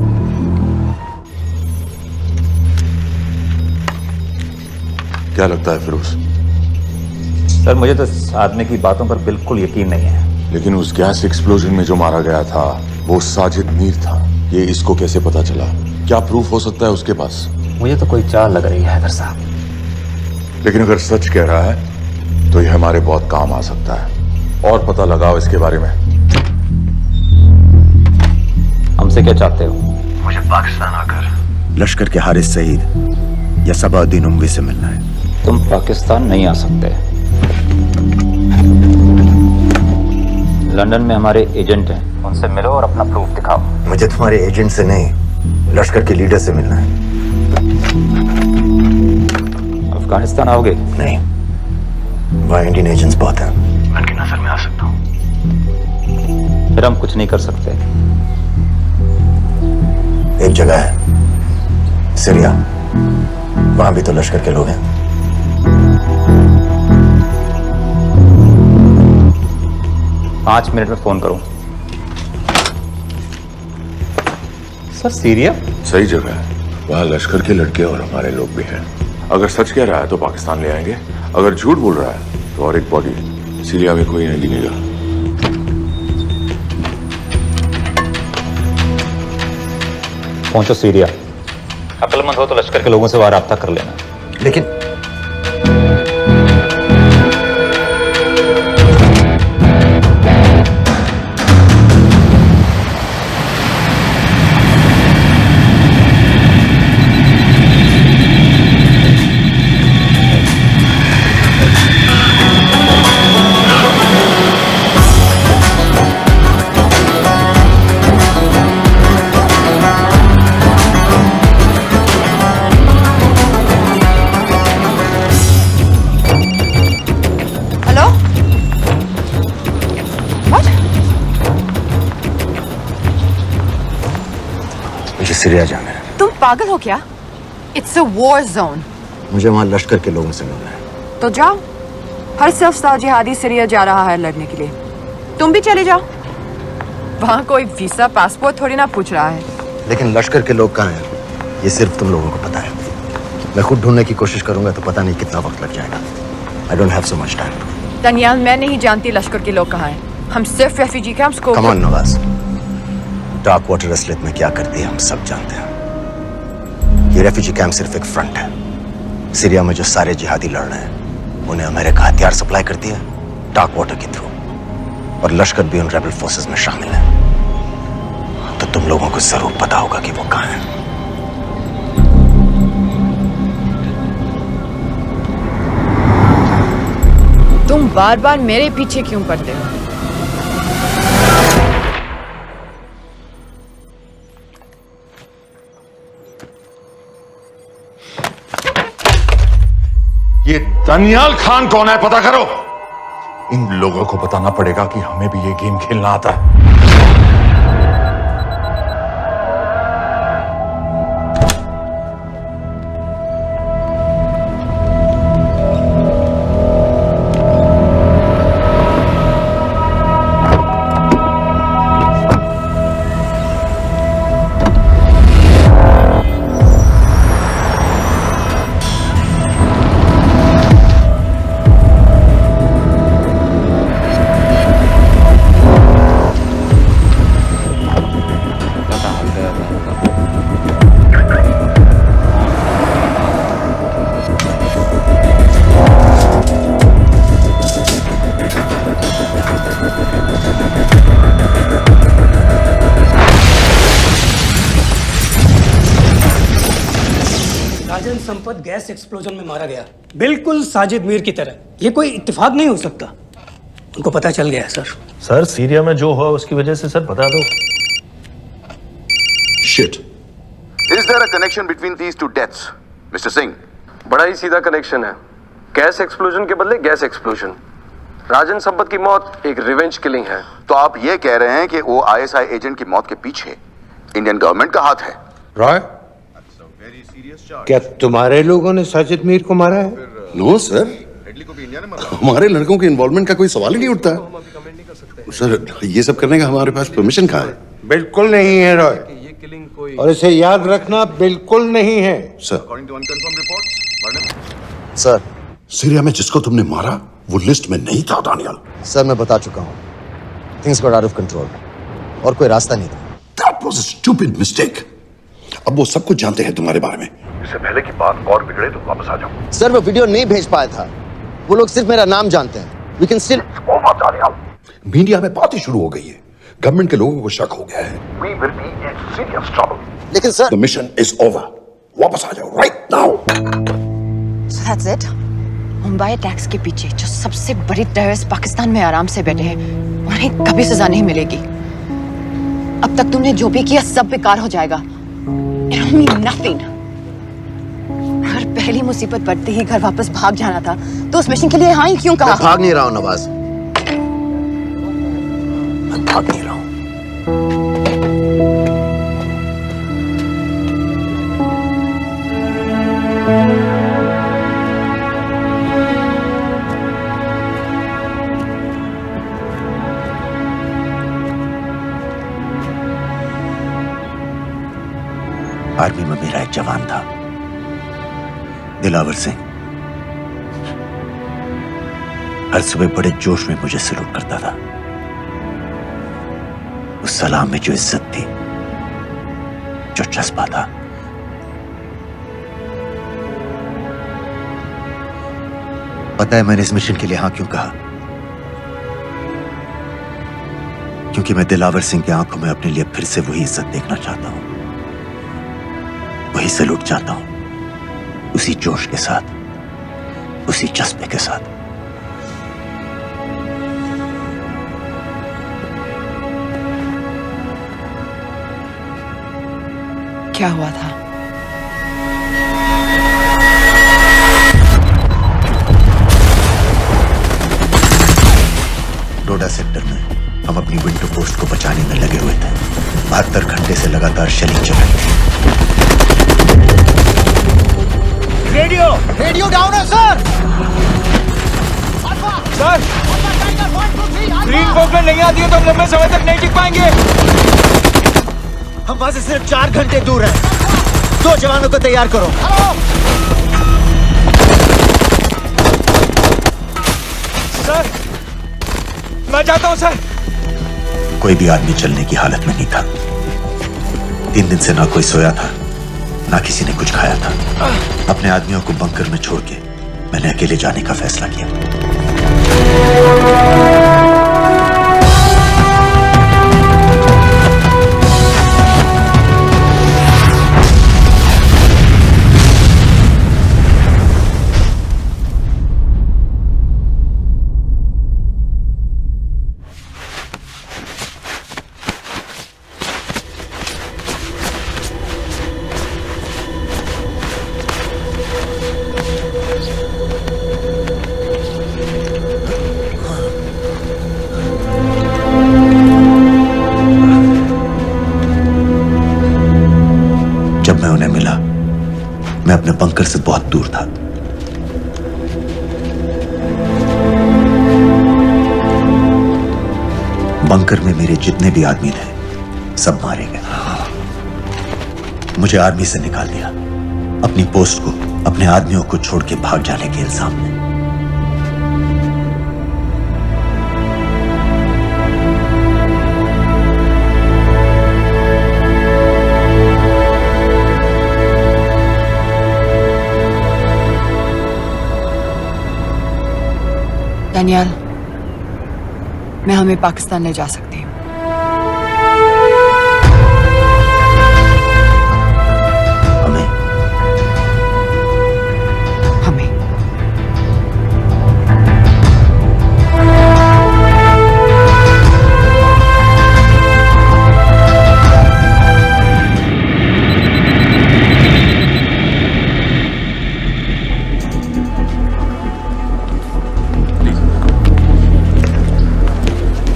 क्या लगता है फिरोज? सर मुझे तो इस आदमी की बातों पर बिल्कुल यकीन नहीं है। लेकिन उस गैस एक्सप्लोजन में जो मारा गया था वो साजिद मीर था। ये इसको कैसे पता चला? क्या प्रूफ हो सकता है उसके पास? मुझे तो कोई चाल लग रही है हैदर साहब। लेकिन अगर सच कह रहा है तो ये हमारे बहुत काम आ सकता है। और पता लगाओ इसके बारे में। हमसे क्या चाहते हो? मुझे पाकिस्तान आकर लश्कर के हारिस सईद या सबाउद्दीन उमवी से मिलना है। तुम पाकिस्तान नहीं आ सकते। लंदन में हमारे एजेंट हैं, उनसे मिलो और अपना प्रूफ दिखाओ। मुझे तुम्हारे एजेंट से नहीं, लश्कर के लीडर से मिलना है। अफगानिस्तान आओगे? नहीं, वहाँ इंडियन एजेंट्स बहुत हैं। मैं उनकी नजर में आ सकता हूँ। फिर हम कुछ नहीं कर सकते। एक जगह है सीरिया, वहां भी तो लश्कर के लोग हैं। पांच मिनट में फोन करूं। सर सीरिया सही जगह है, वहाँ लश्कर के लड़के और हमारे लोग भी हैं। अगर सच कह रहा है तो पाकिस्तान ले आएंगे, अगर झूठ बोल रहा है तो और एक बॉडी सीरिया में कोई नहीं गिनेगा। पहुंचो सीरिया। अक्लमंद हो तो लश्कर के लोगों से वहां राब्ता कर लेना। लेकिन सीरिया जाना है। तुम पागल हो क्या? It's a war zone. मुझे वहां लश्कर के लोगों से मिलना है। तो जाओ, हर सफ्तार जिहादी सीरिया जा रहा है लड़ने के लिए, तुम भी चले जाओ। वहां कोई वीजा पासपोर्ट थोड़ी ना पूछ रहा है। लेकिन लश्कर के लोग कहाँ हैं ये सिर्फ तुम लोगों को पता है। मैं खुद ढूंढने की कोशिश करूंगा तो पता नहीं कितना वक्त लग जाएगा। I don't have so much time. Daniyal, मैं नहीं जानती लश्कर के लोग कहाँ हैं। हम सिर्फ रेफ्यूजी कैंप्स को। Come on Nawaz, dark water असलियत में क्या करती है हम सब जानते हैं। ये रेफ्यूजी कैंप सिर्फ एक फ्रंट है। सीरिया में जो सारे जिहादी लड़ रहे हैं उन्हें अमेरिका हथियार सप्लाई करती है डार्क वाटर के थ्रू, और लश्कर भी उन रेबल फोर्सेस में शामिल है। तो तुम लोगों को जरूर पता होगा कि वो कहाँ है। तुम बार बार मेरे पीछे क्यों पड़ते हो? ये दनियाल खान कौन है पता करो। इन लोगों को बताना पड़ेगा कि हमें भी ये गेम खेलना आता है। संपत गैस एक्सप्लोजन में मारा गया, बिल्कुल साजिद मीर की तरह। ये कोई इत्तेफाक नहीं हो सकता। उनको पता चल गया है सर सीरिया में जो हुआ उसकी वजह से सर बता दो। Shit. Is there a connection between these two deaths, Mr. Singh? बड़ा ही सीधा कनेक्शन है। गैस एक्सप्लोजन के बदले गैस एक्सप्लोजन। राजन संपत की मौत एक रिवेंज किलिंग है। तो आप ये कह रहे हैं कि वो आईएसआई एजेंट की मौत के पीछे इंडियन गवर्नमेंट का हाथ है? रॉय, क्या तुम्हारे लोगों ने साजिद मीर को मारा है? नो सर, हमारे लड़कों के इन्वॉल्वमेंट का कोई सवाल ही नहीं उठता है। सर ये सब करने का हमारे पास परमिशन कहाँ है? बिल्कुल नहीं है रॉय। और इसे याद रखना बिल्कुल नहीं है। Sir, According to unconfirmed reports, sir Syria में जिसको तुमने मारा वो लिस्ट में नहीं था दानियल। सर मैं बता चुका हूँ, things got out of control और कोई रास्ता नहीं था। That was a stupid mistake. अब वो सब कुछ जानते हैं तुम्हारे बारे में। इससे पहले की बात और बिगड़े तो वापस आ जाओ। सर मैं वीडियो नहीं भेज पाया था, वो लोग सिर्फ मेरा नाम जानते हैं। We can still... मीडिया में बातें शुरू हो गई है, गवर्नमेंट के लोगों को शक हो गया है। We will be in serious trouble. लेकिन sir The mission is over. वापस आ जाओ right now. So that's it? Mumbai attacks के पीछे जो सबसे बड़ी टेररिस्ट पाकिस्तान में आराम से बैठे हैं, उन्हें कभी सजा नहीं मिलेगी। अब तक तुमने जो भी किया सब बेकार हो जाएगा। It'll mean nothing. अगर पहली मुसीबत पड़ते ही घर वापस भाग जाना था, तो उस मिशन के लिए हाँ ही क्यों कहा? मैं भाग नहीं रहा हूँ नवाज, मैं भाग नहीं रहा हूँ। आर्मी में मेरा एक जवान था, दिलावर सिंह। हर सुबह बड़े जोश में मुझे सलूट करता था। उस सलाम में जो इज्जत थी, जो जज्बा था, पता है मैंने इस मिशन के लिए हाँ क्यों कहा? क्योंकि मैं दिलावर सिंह की आंखों में अपने लिए फिर से वही इज्जत देखना चाहता हूं, वही सलूट चाहता हूं, उसी जोश के साथ, उसी जज्बे के साथ। क्या हुआ था? डोडा सेक्टर में हम अपनी विंडो पोस्ट को बचाने में लगे हुए थे। 72 घंटे से लगातार शेलिंग चल रही थी। रेडियो डाउन है सर। सर ग्रीन फोक नहीं आती है तो हम लंबे समय तक नहीं टिक पाएंगे। हम वहां से सिर्फ 4 घंटे दूर हैं। 2 जवानों को तैयार करो। सर मैं जाता हूं सर। कोई भी आदमी चलने की हालत में नहीं था। 3 दिन से ना कोई सोया था, ना किसी ने कुछ खाया था। अपने आदमियों को बंकर में छोड़ के मैंने अकेले जाने का फैसला किया। जब मैं उन्हें मिला, मैं अपने बंकर से बहुत दूर था। बंकर में मेरे जितने भी आदमी थे सब मारे गए। मुझे आर्मी से निकाल दिया, अपनी पोस्ट को, अपने आदमियों को छोड़ के भाग जाने के इल्जाम में। डैनियल, मैं हमें पाकिस्तान ले जा सकती हूँ। हमें? हमें।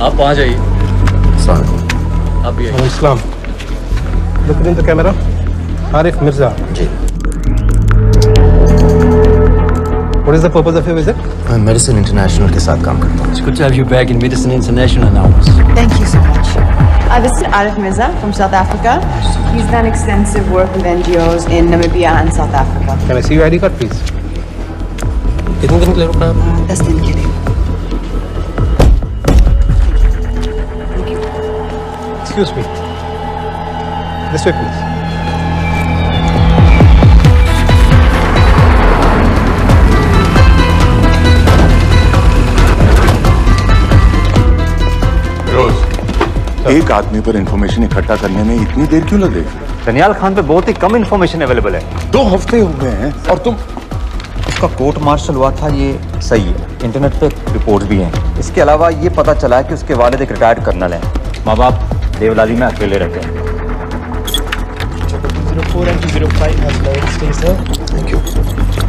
आप वहां जाइए। आप भी आइए। Islam look in the camera. Arif Mirza ji. What is the purpose of your visit? मैं मेडिसिन इंटरनेशनल के साथ काम करता हूँ। It's good to have you back in Medicine International now. Thank you so much. I visited Arif Mirza from South Africa. He's done extensive work with NGOs in Namibia and South Africa. Can I see your ID card, please? कितने दिन के लिए रुकना है? 10 दिन के लिए. Excuse me. This way, please. एक आदमी पर इंफॉर्मेशन इकट्ठा करने में इतनी देर क्यों लग रही है? दनियाल खान पे बहुत ही कम इंफॉर्मेशन अवेलेबल है। 2 हफ्ते हो गए हैं और तुम। उसका कोर्ट मार्शल हुआ था, ये सही है। इंटरनेट पे रिपोर्ट भी हैं। इसके अलावा ये पता चला है कि उसके वालिद एक रिटायर्ड कर्नल हैं। माँ बाप देवलाली में अकेले रहते हैं। 04 and 205 has led stay, sir. Thank you.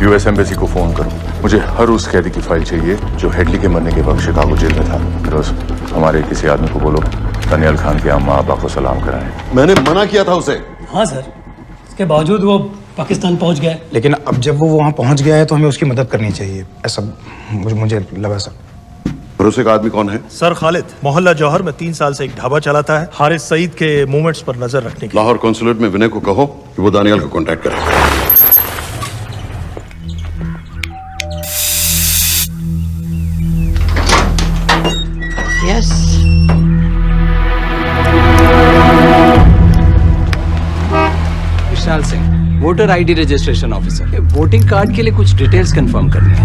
US embassy को फोन करो। मुझे हर उस कैदी की फाइल चाहिए जो हेडली के मरने के वक्त शिकागो जेल में था। फिरोज, हमारे किसी आदमी को बोलो दनियाल खान के अम्मा अब्बा को सलाम कराएं। मैंने मना किया था उसे। हाँ सर, इसके बावजूद वो पाकिस्तान पहुंच गया। लेकिन अब जब वो वहाँ पहुँच गया है तो हमें उसकी मदद करनी चाहिए, ऐसा मुझे लगा सर। भरोसे का आदमी कौन है? सर खालिद, मोहल्ला जौहर में 3 साल से एक ढाबा चलाता है। हारिस सईद के मूवमेंट्स पर नजर रखने के। लाहौर कॉन्सुलेट में विनय को कहो कि वो दानियाल को कांटेक्ट करे। Yes. Vishal Singh, voter ID registration officer. Voting card के लिए कुछ डिटेल्स कंफर्म करनी है।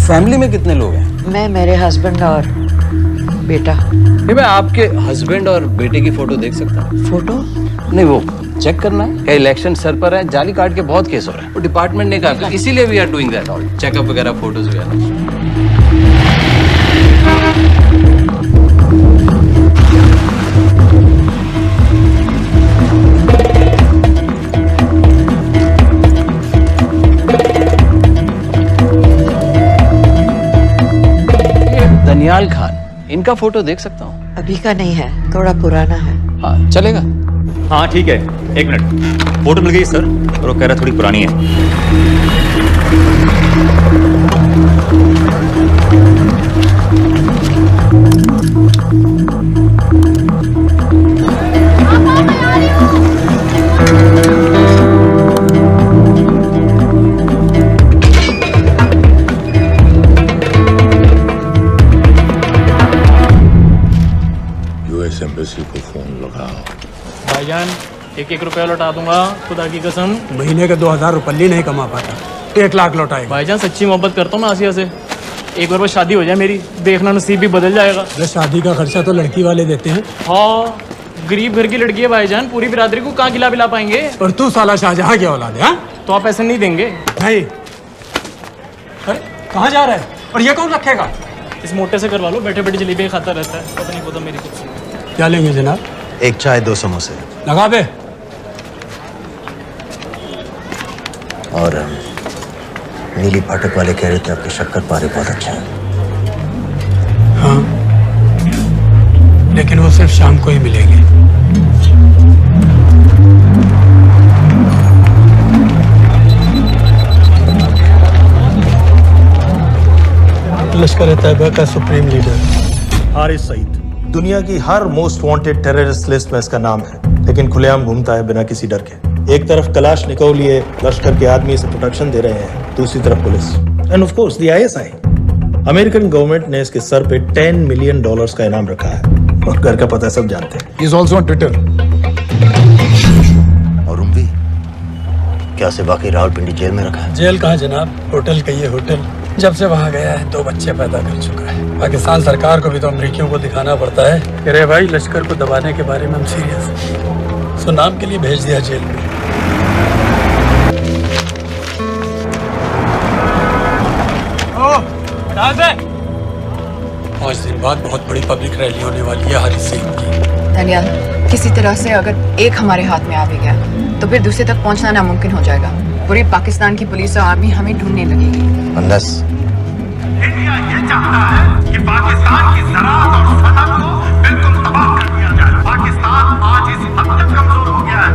फैमिली में कितने लोग हैं? मैं, मेरे हस्बैंड और बेटा। मैं आपके हस्बैंड और बेटे की फोटो देख सकता हूँ? फोटो? नहीं, वो चेक करना है। क्या इलेक्शन सर पर है? जाली कार्ड के बहुत केस हो रहे हैं। वो डिपार्टमेंट ने कहा, इसीलिए we are doing that all, checkup वगैरह, फोटोज वगैरह। दनियाल खान, इनका फोटो देख सकता हूँ? अभी का नहीं है, थोड़ा पुराना है। हाँ, चलेगा? हाँ ठीक है, 1 मिनट। फोटो मिल गई सर, और वो कह रहा थोड़ी पुरानी है। यूएस एम्बेसी को फोन लगाओ। भाईजान, 1-1 रुपया लौटा दूंगा, खुदा की कसम। महीने के 2000 रुपये नहीं कमा पाता, 1 लाख लौटाएगा। भाईजान सच्ची मोहब्बत करता हूँ मैं आसिया से। एक बार बस शादी हो जाए मेरी, देखना नसीब भी बदल जाएगा। बस शादी का खर्चा तो लड़की वाले देते हैं। हाँ, गरीब घर की लड़की है भाईजान, पूरी बिरादरी को कहाँ खिला पिला पाएंगे। और तू साला शाहजहां की औलाद है? तो आप ऐसे नहीं देंगे? नहीं। अरे कहाँ जा रहा है? और ये कौन रखेगा? इस मोटे से करवा लो, बैठे बैठे जलेबी खाता रहता है, पता नहीं पता मेरी कुछ। क्या लेंगे जनाब? 1 चाय 2 समोसे लगा बे। और नीली फाटक वाले कह रहे थे आपके शक्कर पारे बहुत अच्छे हैं। हाँ, लेकिन वो सिर्फ शाम को ही मिलेंगे। लश्कर तैयबा का सुप्रीम लीडर हारिस सईद, दुनिया की हर मोस्ट वांटेड टेररिस्ट लिस्ट में इसका नाम है, लेकिन खुलेआम घूमता है बिना किसी डर के। एक तरफ कलाशनिकोव लिए लश्कर के आदमी इसे प्रोटेक्शन दे रहे हैं, दूसरी तरफ police end of course the ISI. American government ने इसके सर पे $10 मिलियन का इनाम रखा है, और घर का पता सब जानते हैं। He is also on Twitter. और उम्मी क्या से बाकी रावलपिंडी जेल में रखा है? जेल कहाँ जनाब, होटल का ये होटल। जब से वहाँ गया है 2 बच्चे पैदा कर चुका है। पाकिस्तान सरकार को भी तो अमरीकियों को दिखाना पड़ता है। अरे भाई, लश्कर को दबाने के बारे में हम सीरियस हैं। सो नाम के लिए भेज दिया जेल में। पाँच दिन बाद बहुत बड़ी पब्लिक रैली होने वाली है हारिस सईद की। दनियाल, किसी तरह से अगर एक हमारे हाथ में आ भी गया तो फिर दूसरे तक पहुंचना नामुमकिन हो जाएगा। पूरी पाकिस्तान की पुलिस और आर्मी हमें ढूंढने लगेगी। अंदस, इंडिया ये चाहता है कि पाकिस्तान की ज़राअत और सनअत को बिल्कुल तबाह कर दिया जाए। पाकिस्तान आज इस हद तक कमजोर हो गया है,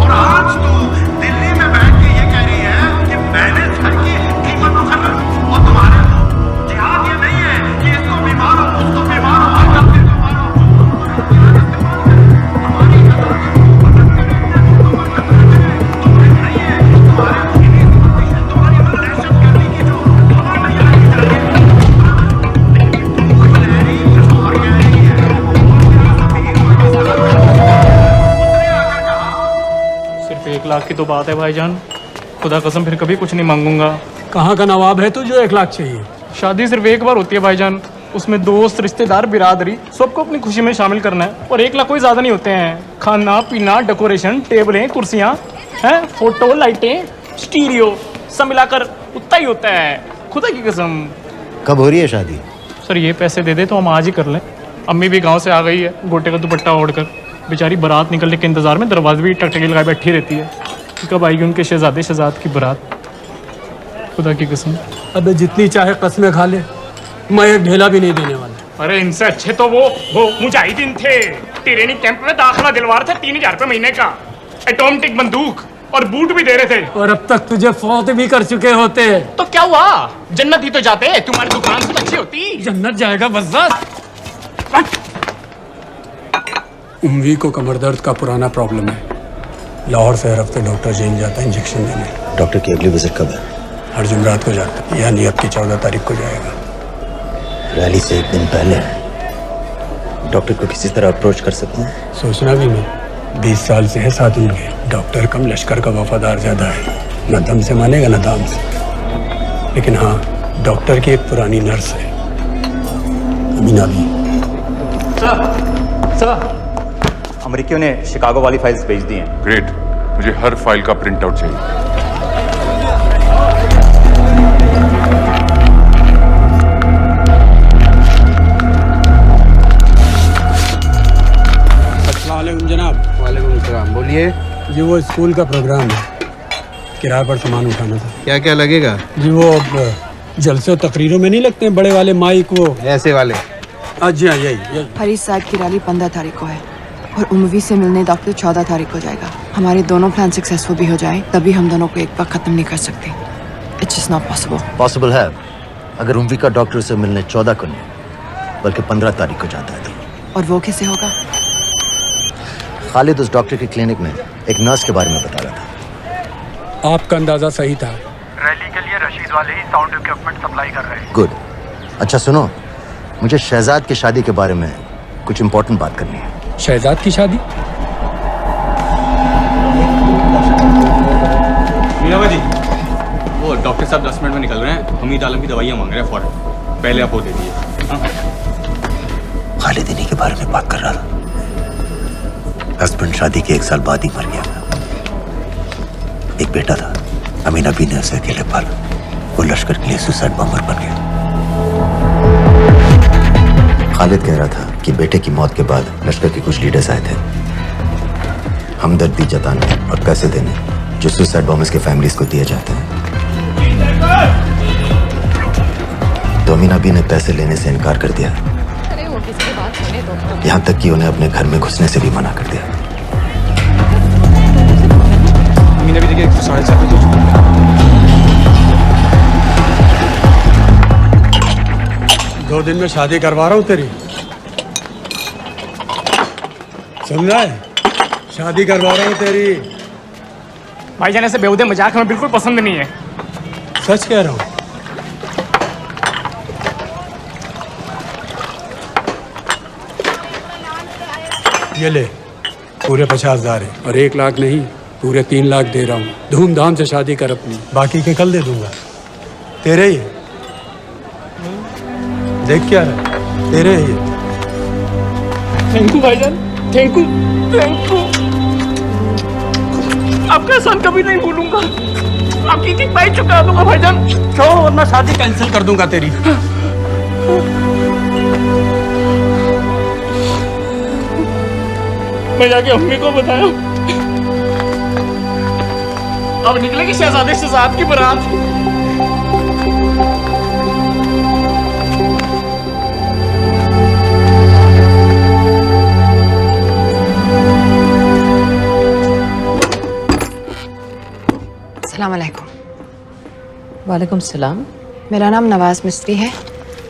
और आज तो दिल्ली में बैठ के ये कह रही है कि मैंने सर की कीमत मुकर्रर, और तुम्हारे जिहाद ये नहीं है कि इसको तो बात है भाईजान, खुदा कसम फिर कभी कुछ नहीं मांगूंगा। कहाँ का नवाब है तू जो 1 लाख चाहिए? शादी सिर्फ एक बार होती है भाईजान, उसमें दोस्त रिश्तेदार बिरादरी सबको अपनी खुशी में शामिल करना है, और 1 लाख कोई ज्यादा नहीं होते हैं। खाना पीना, डेकोरेशन, टेबलें, कुर्सियाँ हैं, फोटो, लाइटें, स्टीरियो सब मिलाकर उतना ही होता है, खुदा की कसम। कब हो रही है शादी? सर ये पैसे दे दे तो हम आज ही कर लें। अम्मी भी गांव से आ गई है गोटे का दुपट्टा ओढ़कर, बेचारी बारात निकलने के इंतजार में दरवाजे भी टकटकी लगाए बैठी रहती है, कब आएगी उनके शहजाद की बारात, खुदा की कसम। अबे जितनी चाहे कसमें खा ले, मैं एक ढेला भी नहीं देने वाला। अरे इनसे अच्छे तो वो मुजाहिदीन थे, ट्रेनिंग कैंप में दाखिला दिलवा रहे थे 3000 रुपये महीने का, एटॉमिक बंदूक और बूट भी दे रहे थे। और अब तक तुझे फौत भी कर चुके होते तो क्या हुआ, जन्नत ही तो जाते, तुम्हारी दुकान से अच्छी होती। जन्नत जाएगा बस। उम्वी को कमर दर्द का पुराना प्रॉब्लम है, लाहौर से हर हफ्ते डॉक्टर जेल जाता है इंजेक्शन देने। डॉक्टर की अगली विजिट कब है? हर जुमरात को जाता है, यानी अब की 14 तारीख को जाएगा। रैली से 1 दिन पहले डॉक्टर को किसी तरह अप्रोच कर सकते हैं? सोचना भी नहीं, 20 साल से है साथ उनके, डॉक्टर कम लश्कर का वफादार ज्यादा है, न दम से मानेगा न दाम से। लेकिन हाँ, डॉक्टर की एक पुरानी नर्स है अमीना भी। सर अमेरिकियों ने शिकागो वाली फाइल्स भेज दी हैं। ग्रेट, मुझे हर फाइल का प्रिंट आउट चाहिए। अस्सलाम वालेकुम जनाब। वालेकुम सलाम, बोलिए। जी वो स्कूल का प्रोग्राम है, किराए पर सामान उठाना था। क्या क्या लगेगा? जी वो जलसे और तकरीरों में नहीं लगते हैं बड़े वाले माइक, वो ऐसे वाले? जी हाँ यही। हरीश साहब की रैली 15 तारीख को है और उम्वी से मिलने डॉक्टर 14 तारीख को जाएगा। हमारे दोनों प्लान सक्सेसफुल भी हो जाए तभी हम दोनों को एक बार खत्म नहीं कर सकते। It's just not possible. Possible है अगर उम्वी का डॉक्टर से मिलने 14 को नहीं बल्कि 15 तारीख को जाता है तो। और वो कैसे होगा? खालिद उस डॉक्टर की क्लिनिक में एक नर्स के बारे में बता रहा था। आपका अंदाजा सही था। रैली के लिए रशीद वाले ही साउंड इक्विपमेंट सप्लाई कर रहे हैं। गुड। अच्छा सुनो, मुझे शहजाद की शादी के बारे में कुछ इंपॉर्टेंट बात करनी है। शहजाद की शादी? मीनावा जी, वो डॉक्टर साहब 10 मिनट में निकल रहे हैं, हमीद आलम की दवाइयाँ मांग रहे हैं फौरन, पहले आप वो दे दिए। खालिद इन्हीं के बारे में बात कर रहा था। हस्बैंड शादी के 1 साल बाद ही मर गया। एक बेटा था, अमीना भी ने उसे अकेले पाला, वो लश्कर के लिए सुसाइड बॉम्बर बन गया। खालिद कह रहा था कि बेटे की मौत के बाद लश्कर के कुछ लीडर्स आए थे हमदर्दी जताने और पैसे देने जो सुसाइड बॉम्बर्स के फैमिलीज को दिए जाते हैं। तो अमीना भी ने पैसे लेने से इनकार कर दिया, यहाँ तक कि उन्हें अपने घर में घुसने से भी मना कर दिया। अमीना भी देखिए 7:30 बजे। दो दिन में शादी करवा रहा हूँ तेरी, सुन रहा है? शादी करवा रहा हूँ तेरी। भाईजान ऐसे बेहुदे मजाक हमें बिल्कुल पसंद नहीं है। सच कह रहा हूँ। ये ले, पूरे 50,000 है और 1 लाख नहीं, पूरे 3 लाख दे रहा हूँ। धूमधाम से शादी कर अपनी, बाकी के कल दे दूंगा। तेरे ही है, देख क्या रहा, तेरे ही है। थैंक यू भाईजान, थैंक यू, थैंक यू। आपका एहसान कभी नहीं भूलूंगा, आपकी एक पाई चुका दूंगा भाईजान। छोड़ वरना शादी कैंसिल कर दूंगा तेरी। मैं जाके अम्मी को बताया, अब निकलेगी शहजादे शहजाद की बारात। अस्सलाम वालेकुम। वालेकुम सलाम। मेरा नाम नवाज मिस्त्री है,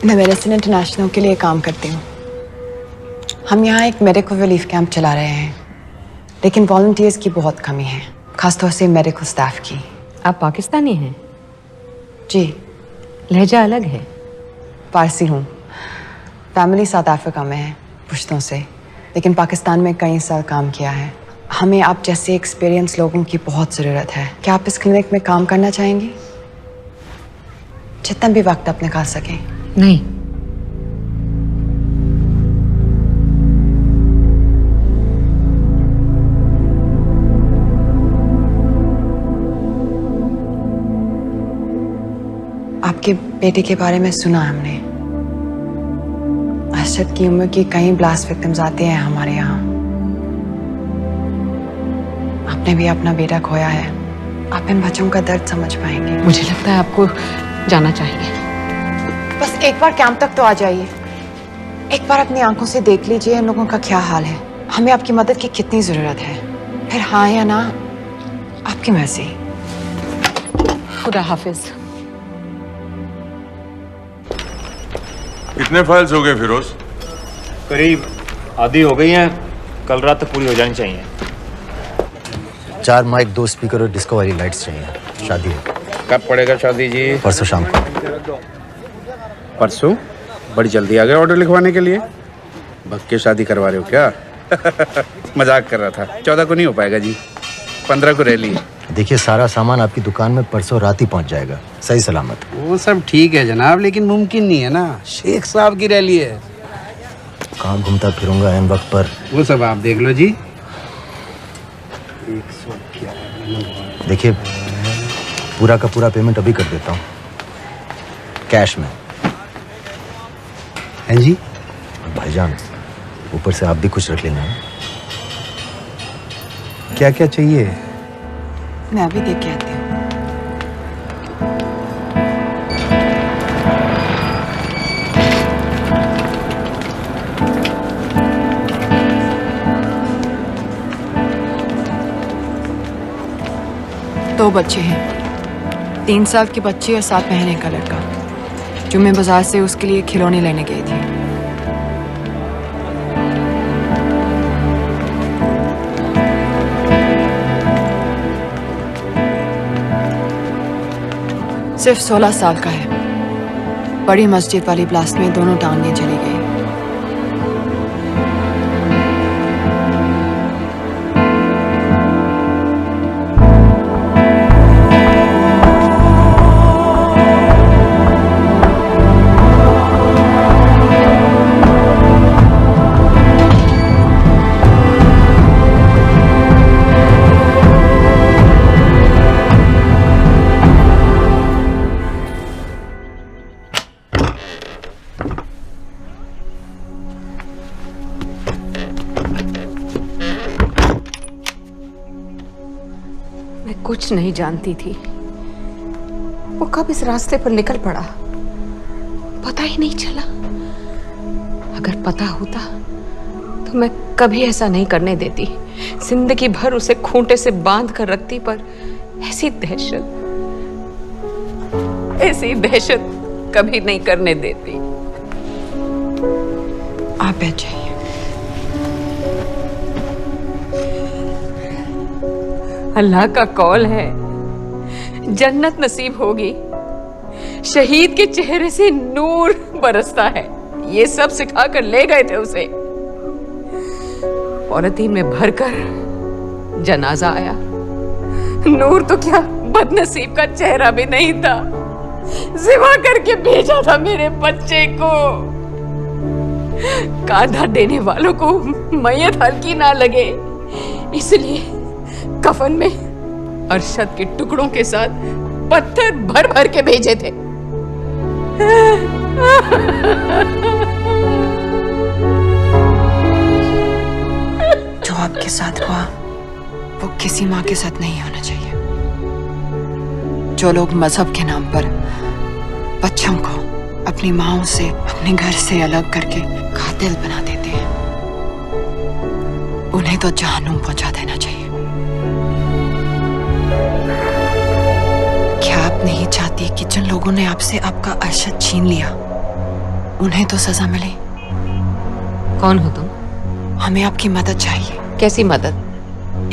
मैं मेडिसिन इंटरनेशनल के लिए काम करती हूँ। हम यहाँ एक मेडिकल रिलीफ कैंप चला रहे हैं, लेकिन वॉलंटियर्स की बहुत कमी है, खासतौर से मेडिकल स्टाफ की। आप पाकिस्तानी हैं? जी। लहजा अलग है। पारसी हूँ, फैमिली साउथ अफ्रीका में है पुश्तों से, लेकिन पाकिस्तान में कई साल काम किया है। हमें आप जैसे एक्सपीरियंस लोगों की बहुत ज़रूरत है। क्या आप इस क्लिनिक में काम करना चाहेंगी? जितना भी वक्त आप निकाल सकें। नहीं। आपके बेटे के बारे में सुना हमने। अरशद की उम्र की कई ब्लास्ट विक्टिम्स आते हैं हमारे यहाँ। आपने भी अपना बेटा खोया है। आप इन बच्चों का दर्द समझ पाएंगे। मुझे लगता है आपको जाना चाहिए। बस एक बार कैंप तक तो आ जाइए। एक बार अपनी आंखों से देख लीजिए इन लोगों का क्या हाल है। हमें आपकी मदद की कितनी जरूरत है। फिर हाँ या ना आपकी मर्जी। खुदा हाफिज। कितने फाइल्स हो गए फिरोज? करीब आधी हो गई हैं। कल रात तक पूरी हो जानी चाहिए। 4 माइक, 2 स्पीकर और डिस्को वाली लाइट्स चाहिए। शादी है। कब पड़ेगा शादी जी? परसों शाम को। परसों? बड़ी जल्दी आ गए ऑर्डर लिखवाने के लिए। भग के शादी करवा रहे हो क्या? मजाक कर रहा था। 14 को नहीं हो पाएगा जी, 15 को रैली है। देखिए, सारा सामान आपकी दुकान में परसों रात ही पहुंच जाएगा, सही सलामत। वो सब ठीक है जनाब, लेकिन मुमकिन नहीं है ना। शेख साहब की रैली है। कहाँ घूमता फिरूंगा इन वक्त पर? वो सब आप देख लो जी। देखिए, पूरा का पूरा पेमेंट अभी कर देता हूँ, कैश में। हैं जी? भाईजान, ऊपर से आप भी कुछ रख लेना। क्या क्या चाहिए? मैं अभी देख के आती हूँ। दो बच्चे हैं, 3 साल की बच्ची और 7 महीने का लड़का, जो मैं बाजार से उसके लिए खिलौने लेने गई थी। सिर्फ 16 साल का है। बड़ी मस्जिद वाली ब्लास्ट में दोनों टांगें चली गई। कुछ नहीं जानती थी वो कब इस रास्ते पर निकल पड़ा, पता ही नहीं चला। अगर पता होता तो मैं कभी ऐसा नहीं करने देती। जिंदगी भर उसे खूंटे से बांध कर रखती, पर ऐसी दहशत कभी नहीं करने देती। आप बैठ जाइए। अल्लाह का कौल है, जन्नत नसीब होगी। शहीद के चेहरे से नूर बरसता है। ये सब सिखा कर ले गए थे उसे। पॉलिथीन में भरकर जनाजा आया। नूर तो क्या, बदनसीब का चेहरा भी नहीं था। जिवा करके भेजा था मेरे बच्चे को। कांधा देने वालों को मैयत हल्की ना लगे, इसलिए कफन में अरशद के टुकड़ों के साथ पत्थर भर भर के भेजे थे। जो आपके साथ हुआ वो किसी माँ के साथ नहीं होना चाहिए। जो लोग मजहब के नाम पर बच्चों को अपनी माँओं से, अपने घर से अलग करके कातिल बना देते हैं, उन्हें तो जहन्नुम पहुंचा देना चाहिए। क्या आप नहीं चाहती कि जिन लोगों ने आपसे आपका अरशद छीन लिया, उन्हें तो सजा मिले? कौन हो तुम? हमें आपकी मदद चाहिए। कैसी मदद?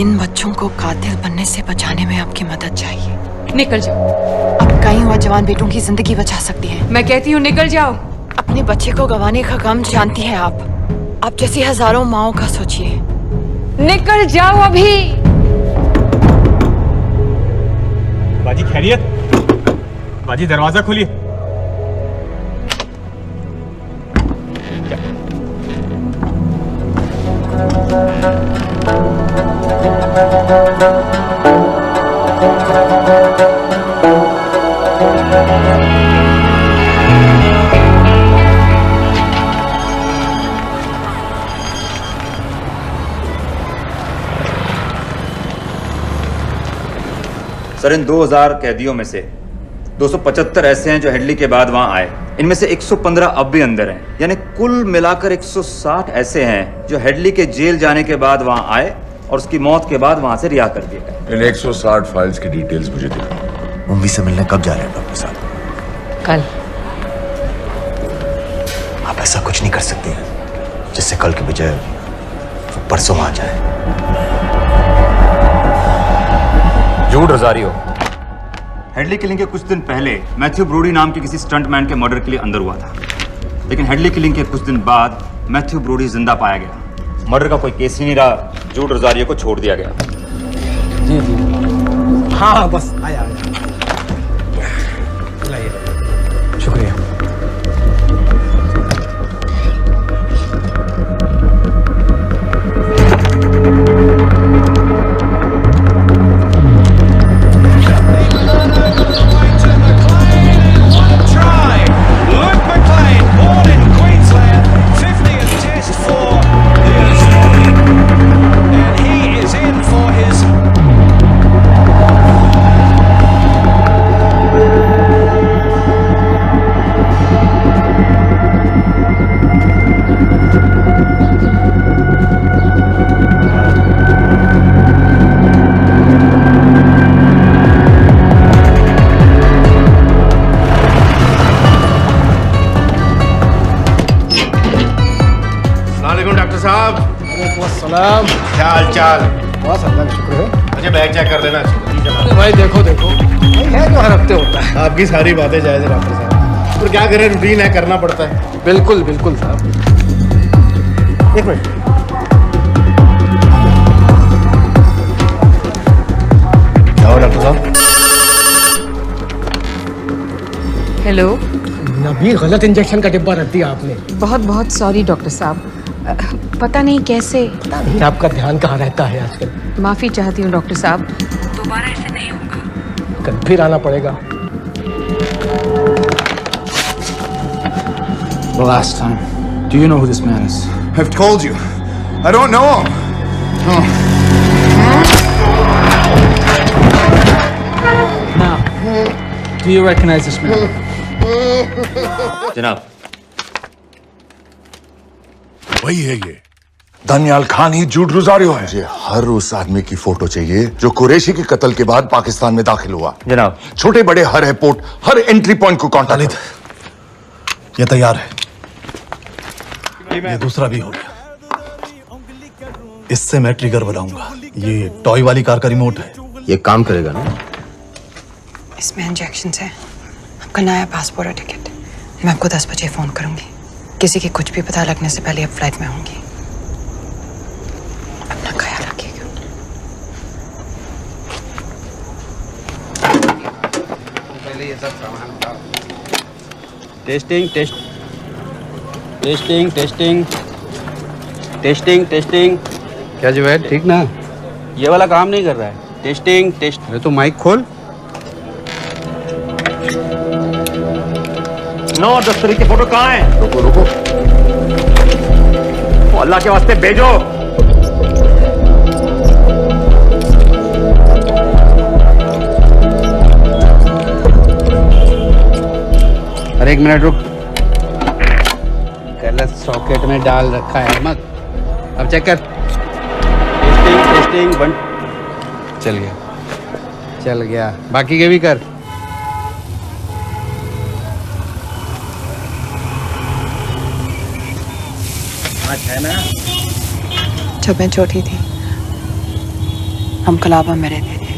इन बच्चों को कातिल बनने से बचाने में आपकी मदद चाहिए। निकल जाओ। आप कई हुआ जवान बेटों की जिंदगी बचा सकती हैं। मैं कहती हूँ निकल जाओ। अपने बच्चे को गंवाने का गम जानती हैं आप जैसी हजारों माओं का सोचिए। निकल जाओ अभी। बाजी खैरियत? बाजी दरवाजा खोलिए। सर, इन 2000 कैदियों में से 275 ऐसे हैं जो हेडली के बाद वहां आए। इनमें से 115 अब भी अंदर हैं, यानी कुल मिलाकर 160 ऐसे हैं जो हेडली के जेल जाने के बाद वहां आए और उसकी मौत के बाद वहां से रिहा कर दिए गए। इन 160 फाइल्स की डिटेल्स मुझे दिखाओ। मुंबई से मिलने कब जा रहे हैं डॉक्टर साहब? कल। आप ऐसा कुछ नहीं कर सकते हैं जिससे कल के बजाय वो परसों आ जाए। जूड रोजारियो हेडली किलिंग के कुछ दिन पहले मैथ्यू ब्रोडी नाम के किसी स्टंटमैन के मर्डर के लिए अंदर हुआ था, लेकिन हेडली किलिंग के कुछ दिन बाद मैथ्यू ब्रोडी जिंदा पाया गया। मर्डर का कोई केस ही नहीं रहा, जूड रोजारियो को छोड़ दिया गया। जी जी, हाँ बस आया। शुक्रिया। सलाम। क्या हाल चाल? बस अल्लाह का शुक्र है। मुझे बैग चेक कर देना। अरे भाई देखो देखो, भाई है जो हर हफ्ते होता है। आपकी सारी बातें जायज है डॉक्टर साहब, पर क्या करें, रूटीन है, करना पड़ता है। बिल्कुल बिल्कुल साहब। एक मिनट। क्या डॉक्टर साहब? हेलो। नबी, गलत इंजेक्शन का डिब्बा रख दिया आपने। बहुत बहुत सॉरी डॉक्टर साहब, पता नहीं कैसे। पता नहीं आपका ध्यान कहाँ रहता है आजकल। माफी चाहती हूँ डॉक्टर साहब, दोबारा ऐसे नहीं होगा। कल फिर आना पड़ेगा। The last time. Do you know who this man is? I've told you. I don't know him. Now, do you recognize this man? जनाब, वही है ये दानियाल खान ही जूड रोजारियो है। मुझे हर उस आदमी की फोटो चाहिए जो कुरैशी के कत्ल के बाद पाकिस्तान में दाखिल हुआ। जनाब, छोटे बड़े हर एयरपोर्ट, हर एंट्री पॉइंट को कांटेक्ट। ये तैयार है, ये दूसरा भी हो गया। इससे मैं ट्रिगर बनाऊंगा। ये टॉय वाली कार का रिमोट है। ये काम करेगा ना? इसमें इंजेक्शन है। आपका नया पासपोर्ट और टिकट। मैं आपको 10 बजे फोन करूंगी। किसी की कुछ भी पता लगने से पहले अब फ्लाइट में होंगी। अपना ख्याल रखिएगा। पहले ये सब सामान उठाओ। Testing test testing testing testing testing. क्या जुबैर, ठीक ना? ये वाला काम नहीं कर रहा है। Testing test. अरे तो माइक खोल। नो, दस्तरी की फोटो कहाँ है? रुको रुको, वो अल्लाह के वास्ते भेजो। अरे एक मिनट रुक, गलत सॉकेट में डाल रखा है मत। अब चेक कर। टेस्टिंग टेस्टिंग बंद। चल गया चल गया, बाकी के भी कर। है ना? जब मैं छोटी थी हम कलाबा में रहते थे।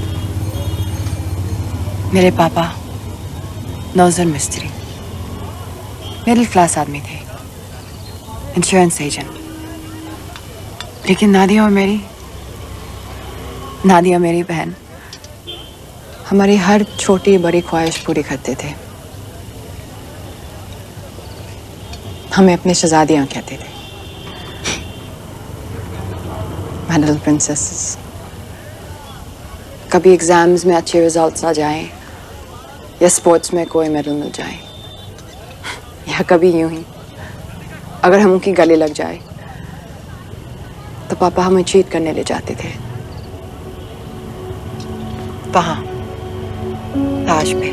मेरे पापा नौजर मिस्त्री, मिडिल क्लास आदमी थे, इंश्योरेंस एजेंट। लेकिन नादिया और मेरी नादिया मेरी बहन हमारी हर छोटी बड़ी ख्वाहिश पूरी करते थे। हमें अपने शहजादियां कहते थे, My little princesses। कभी एग्जाम्स में अच्छे रिजल्ट्स आ जाएं या स्पोर्ट्स में कोई मेडल मिल जाए, या कभी यूं ही अगर हम उनकी गले लग जाए तो पापा हमें चीट करने ले जाते थे। वहां ताज पे।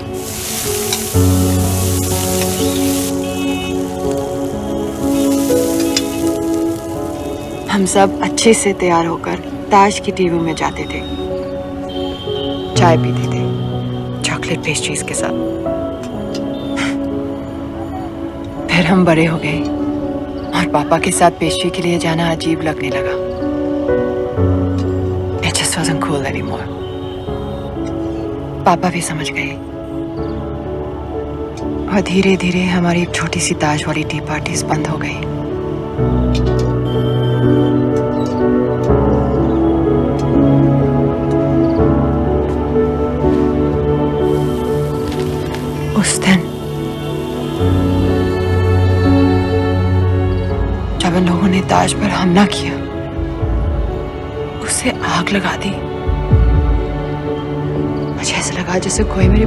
हम सब अच्छे से तैयार होकर ताज की टीवी में जाते थे, चाय पीते थे चॉकलेट पेस्ट्रीज के साथ। फिर हम बड़े हो गए और पापा के साथ पेस्ट्री के लिए जाना अजीब लगने लगा। It just wasn't cool anymore। पापा भी समझ गए और धीरे धीरे हमारी एक छोटी सी ताज वाली टी पार्टीज बंद हो गई। उस दिन जब इन लोगों ने ताज पर हमला किया, उसे आग लगा दी। मुझे ऐसा लगा जैसे कोई मेरे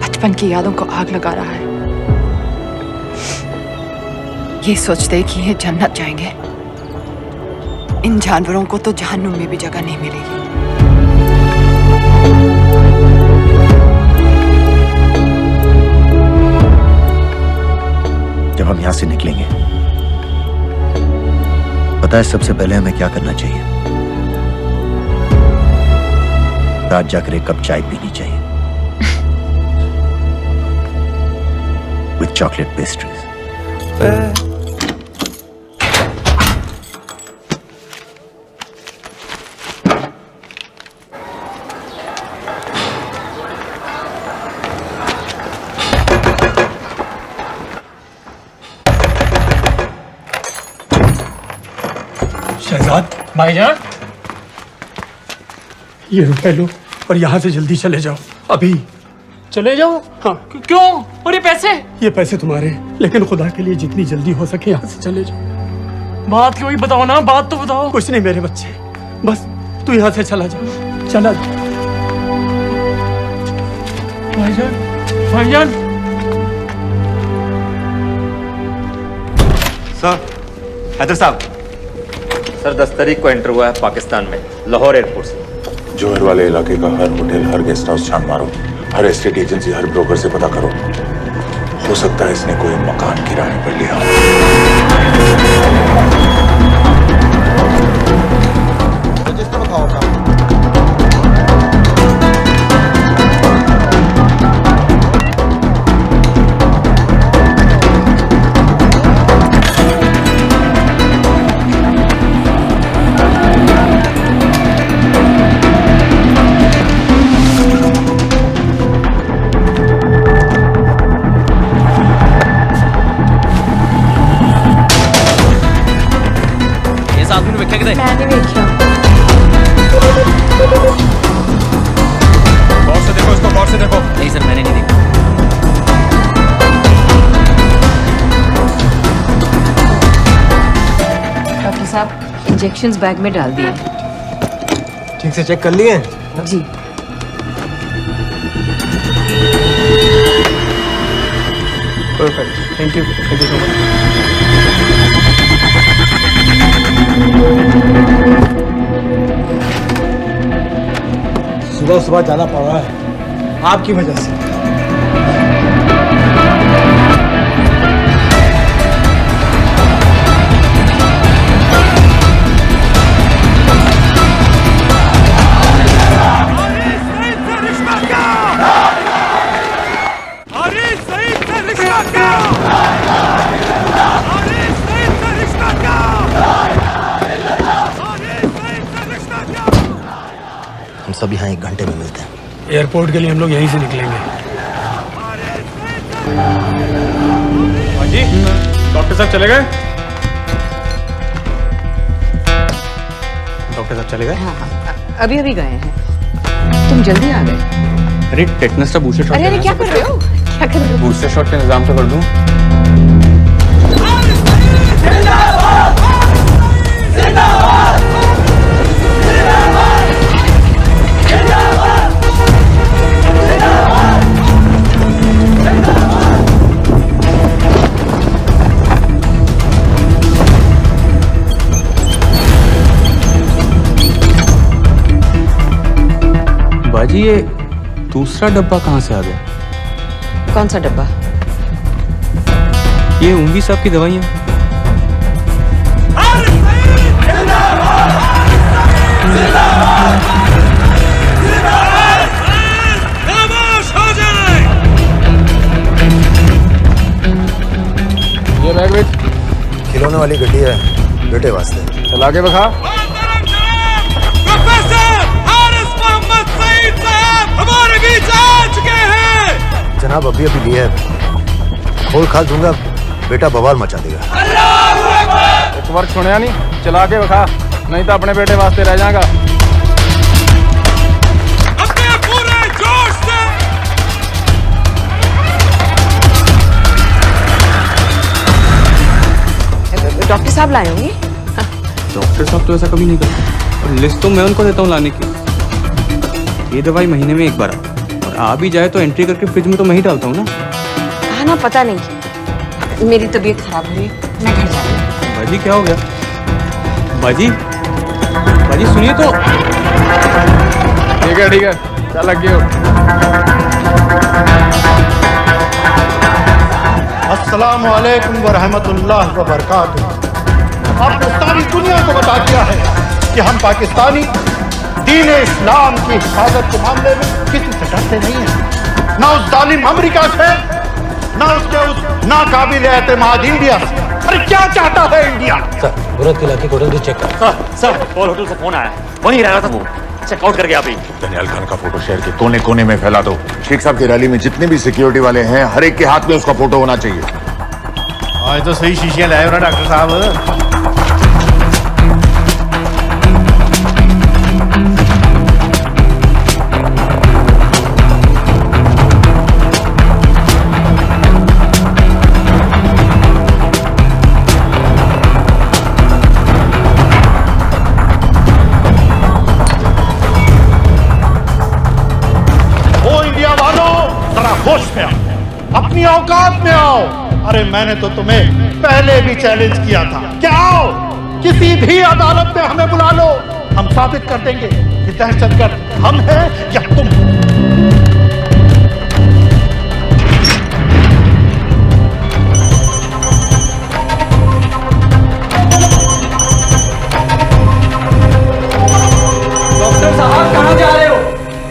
बचपन की यादों को आग लगा रहा है। ये सोचते कि ये जन्नत जाएंगे, इन जानवरों को तो जहन्नुम में भी जगह नहीं मिलेगी। जब हम यहां से निकलेंगे, पता है सबसे पहले हमें क्या करना चाहिए? रात जाकर एक कप चाय पीनी चाहिए विथ चॉकलेट पेस्ट्रीज। शहजाद भाईजान, ये रुपए लो और यहाँ से जल्दी चले जाओ अभी। चले जाओ? हाँ। क्यों? और ये पैसे? ये पैसे तुम्हारे, लेकिन खुदा के लिए जितनी जल्दी हो सके यहाँ से चले जाओ। बात क्यों ही बताओ ना, बात तो बताओ। कुछ नहीं मेरे बच्चे, बस तू यहाँ से चला जा, चला जा। भाईजान, भाईजान। सर, हैदर साहब, सर 10 तारीख को एंटर हुआ है पाकिस्तान में, लाहौर एयरपोर्ट से। जोहर वाले इलाके का हर होटल, हर गेस्ट हाउस छान मारो, हर एस्टेट एजेंसी, हर ब्रोकर से पता करो। हो सकता है इसने कोई मकान किराए पर लिया। मैंने देखा। गौर से देखो इसको, गौर से देखो। नहीं सर, मैंने नहीं देखा। डॉक्टर साहब, इंजेक्शंस बैग में डाल दिए। ठीक से चेक कर लिए? जी। Perfect, thank you so much. सुबह सुबह जाना पड़ रहा है आपकी वजह से। हम सब यहाँ 1 घंटे में मिलते हैं। एयरपोर्ट के लिए हम लोग यहीं से निकलेंगे। हाँ जी, डॉक्टर साहब चले गए? डॉक्टर साहब चले गए? अभी अभी गए हैं। तुम जल्दी आ गए। अरे टेटनस का बूस्टर शॉट। अरे क्या कर रहे हो? क्या कर रहे हो? बूस्टर शॉट का इंतजाम तो कर दूं। बाजी ये दूसरा डब्बा कहाँ से आ गया? कौन सा डब्बा? ये उंगी साहब की दवाइयाँ। ये बैग विच खिलौने वाली गड्डी है बेटे वास्ते। चला के बखा। हमारे बीच आ चुके हैं। जनाब अभी अभी लिया है, खोल खा दूंगा बेटा बवाल मचा देगा। एक बार सुनिया नहीं, चला के बखा, नहीं तो अपने बेटे वास्ते रह जाएगा। अपने पूरे जोश से डॉक्टर साहब लाए होंगे। डॉक्टर साहब तो ऐसा कभी नहीं करते, और लिस्ट तो मैं उनको देता हूँ लाने की। ये दवाई महीने में एक बार और आ भी जाए तो एंट्री करके फ्रिज में तो मैं ही डालता हूँ ना। कहा ना, पता नहीं, मेरी तबीयत खराब हुई, मैं घर जा रही हूँ। बाजी क्या हो गया? बाजी बाजी सुनिए तो। ठीक है चल लग गए। अस्सलाम वालेकुम व रहमतुल्लाह व बरकातुहू। आपने सारी दुनिया को बता दिया है कि हम पाकिस्तानी दीन इस्लाम की हिफाजत के मामले में किसी से डरते नहीं हैं, ना उस जालिम अमेरिका से, ना उसके उस नाकाबिल एतमाद इंडिया से। अरे क्या चाहता है इंडिया? सर बुरत के इलाके को चेक कर। सर पॉल होटल से फोन आया, वहीं रह रहा था वो, चेकआउट कर गया अभी। दनियाल खान का फोटो शहर के कोने कोने में फैला दो। शेख साहब की रैली में जितने भी सिक्योरिटी वाले हैं हर एक के हाथ में उसका फोटो होना चाहिए। आज तो सही शीशियां लाए हो ना डॉक्टर साहब। होश में आओ, अपनी औकात में आओ। अरे मैंने तो तुम्हें पहले भी चैलेंज किया था कि आओ किसी भी अदालत में हमें बुला लो, हम साबित कर देंगे कि दहशतगर्द हम हैं या तुम। डॉक्टर साहब कहाँ जा रहे हो?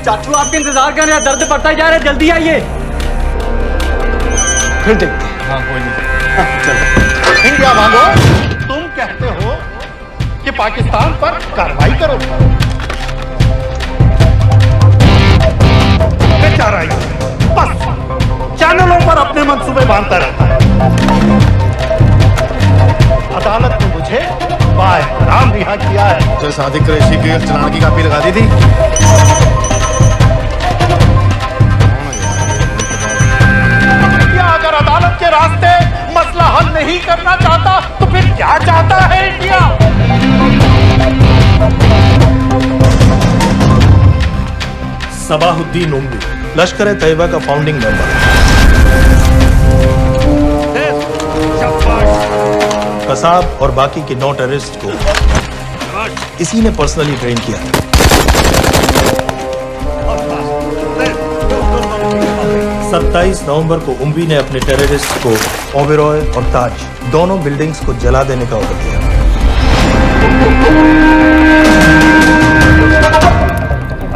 चाचू आपके इंतजार कर रहे हैं, दर्द बढ़ता जा रहा है, जल्दी आइए। फिर देखते हैं। हाँ कोई नहीं, चलो। इंडिया वालों, तुम कहते हो कि पाकिस्तान पर कार्रवाई करो, बेचारा बस चैनलों पर अपने मंसूबे बांधता रहता है। अदालत ने मुझे बाएहतराम रिहा किया है। जो सादिक कुरैशी की चलान की कापी लगा दी थी। अगर अदालत के रास्ते मसला हल नहीं करना चाहता तो फिर क्या चाहता है इंडिया? सबाहुद्दीन उम्वी, लश्कर तैयबा का फाउंडिंग मेंबर। कसाब और बाकी के 9 टेररिस्ट को इसी ने पर्सनली ट्रेन किया था। 27 नवंबर को उम्वी ने अपने टेररिस्ट को ओबेरॉय और ताज दोनों बिल्डिंग्स को जला देने का ऑर्डर दिया।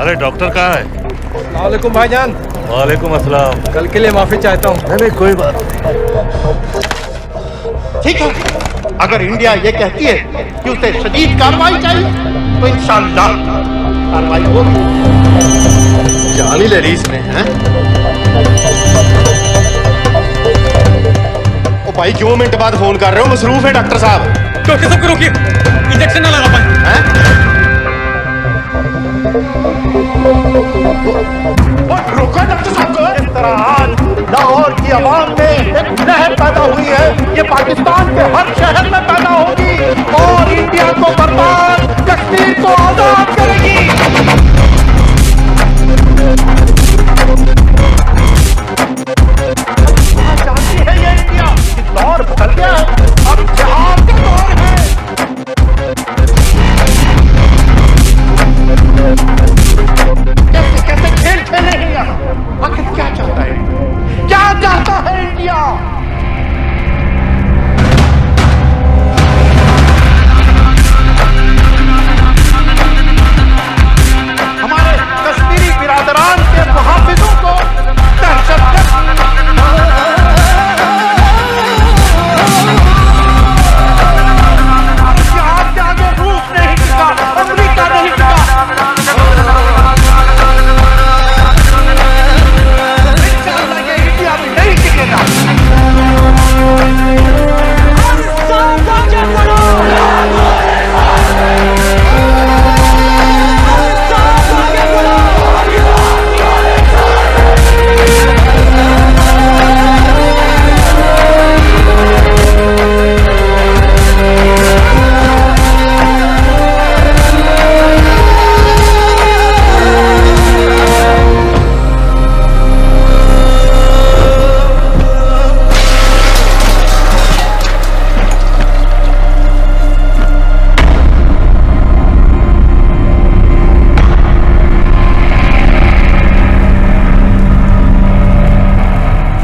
अरे डॉक्टर कहाँ है? वालेकुम भाईजान। वालेकुम अस्सलाम। कल के लिए माफी चाहता हूँ। नहीं कोई बात। ठीक है, अगर इंडिया ये कहती है कि उसे शदीद कार्रवाई चाहिए तो इंशाअल्लाह कार्रवाई होगी। जान ही ले ली इसने, हैं? ओ भाई 2 मिनट बाद फोन कर रहे हो, मसरूफ है डॉक्टर साहब। डॉक्टर साहब को रोकिए, इंजेक्शन ना लगा पाए। रुको डॉक्टर साहब को। इस तरह आज लाहौर की आवाम में एक लहर पैदा हुई है, ये पाकिस्तान के हर शहर में पैदा होगी और इंडिया को बर्बाद, कश्मीर को आजाद करेगी। जानती है ये इंडिया, दौर बदल गया है, अब जिहाद का दौर है। कैसे कैसे खेल खेले हैं यहाँ, आखिर क्या चाहता है, क्या चाहता है इंडिया? हमारे कश्मीरी बिरादरान के मुहाफिजों को दहशतगर्द जिहाद के आगे रूस नहीं टिका, अमेरिका नहीं टिका।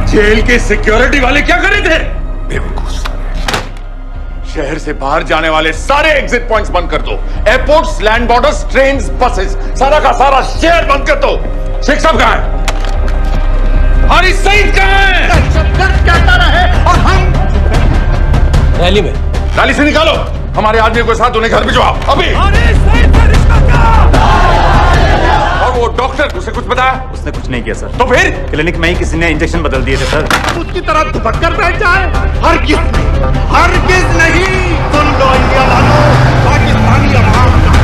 जेल के सिक्योरिटी वाले क्या करे थे? बेवकूफ। शहर से बाहर जाने वाले सारे एग्जिट पॉइंट्स बंद कर दो। Airports, land borders, trains, buses, सारा का सारा शहर बंद कर दो। शेख साहब कहां है? हमारी सईद कहां है? कहता रहे और हम रैली में। रैली से निकालो हमारे आदमी को साथ, उन्हें घर भिजवाओ अभी। और वो डॉक्टर, उसे कुछ बताया? उसने कुछ नहीं किया सर। तो फिर क्लिनिक में ही किसी ने इंजेक्शन बदल दिए थे सर। उसकी तरह दुपट कर बैठ जाए? हरगिज़ नहीं। सुन लो इंडिया वालों, पाकिस्तानी अवाम का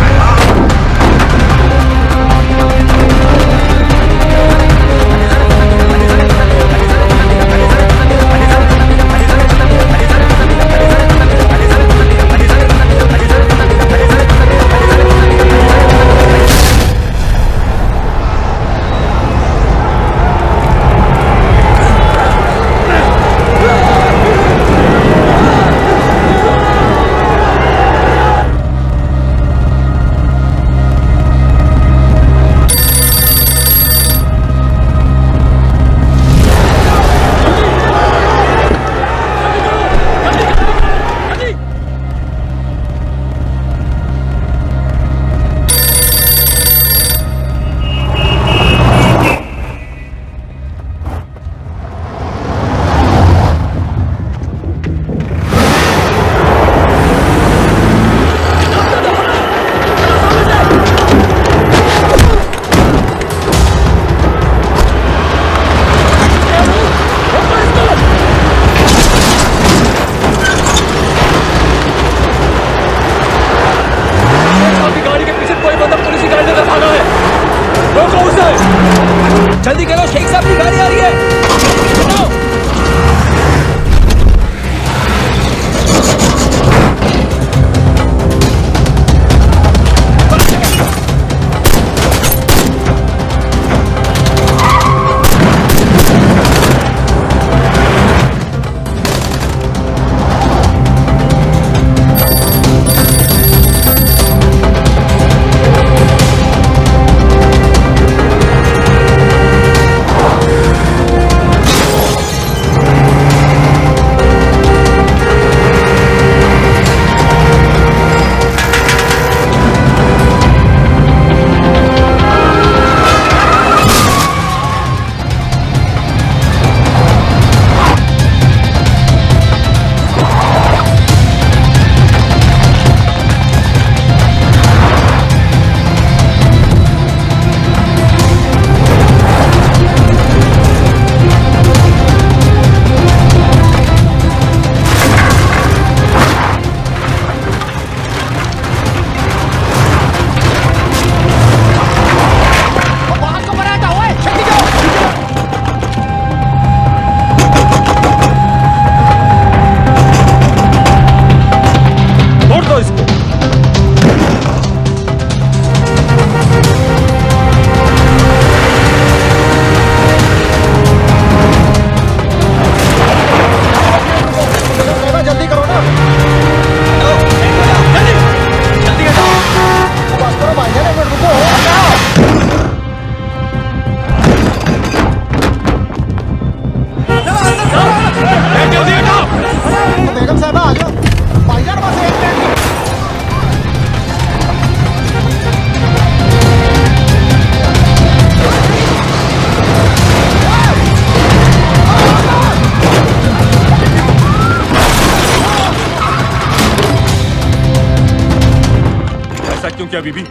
क्यों किया बीबी?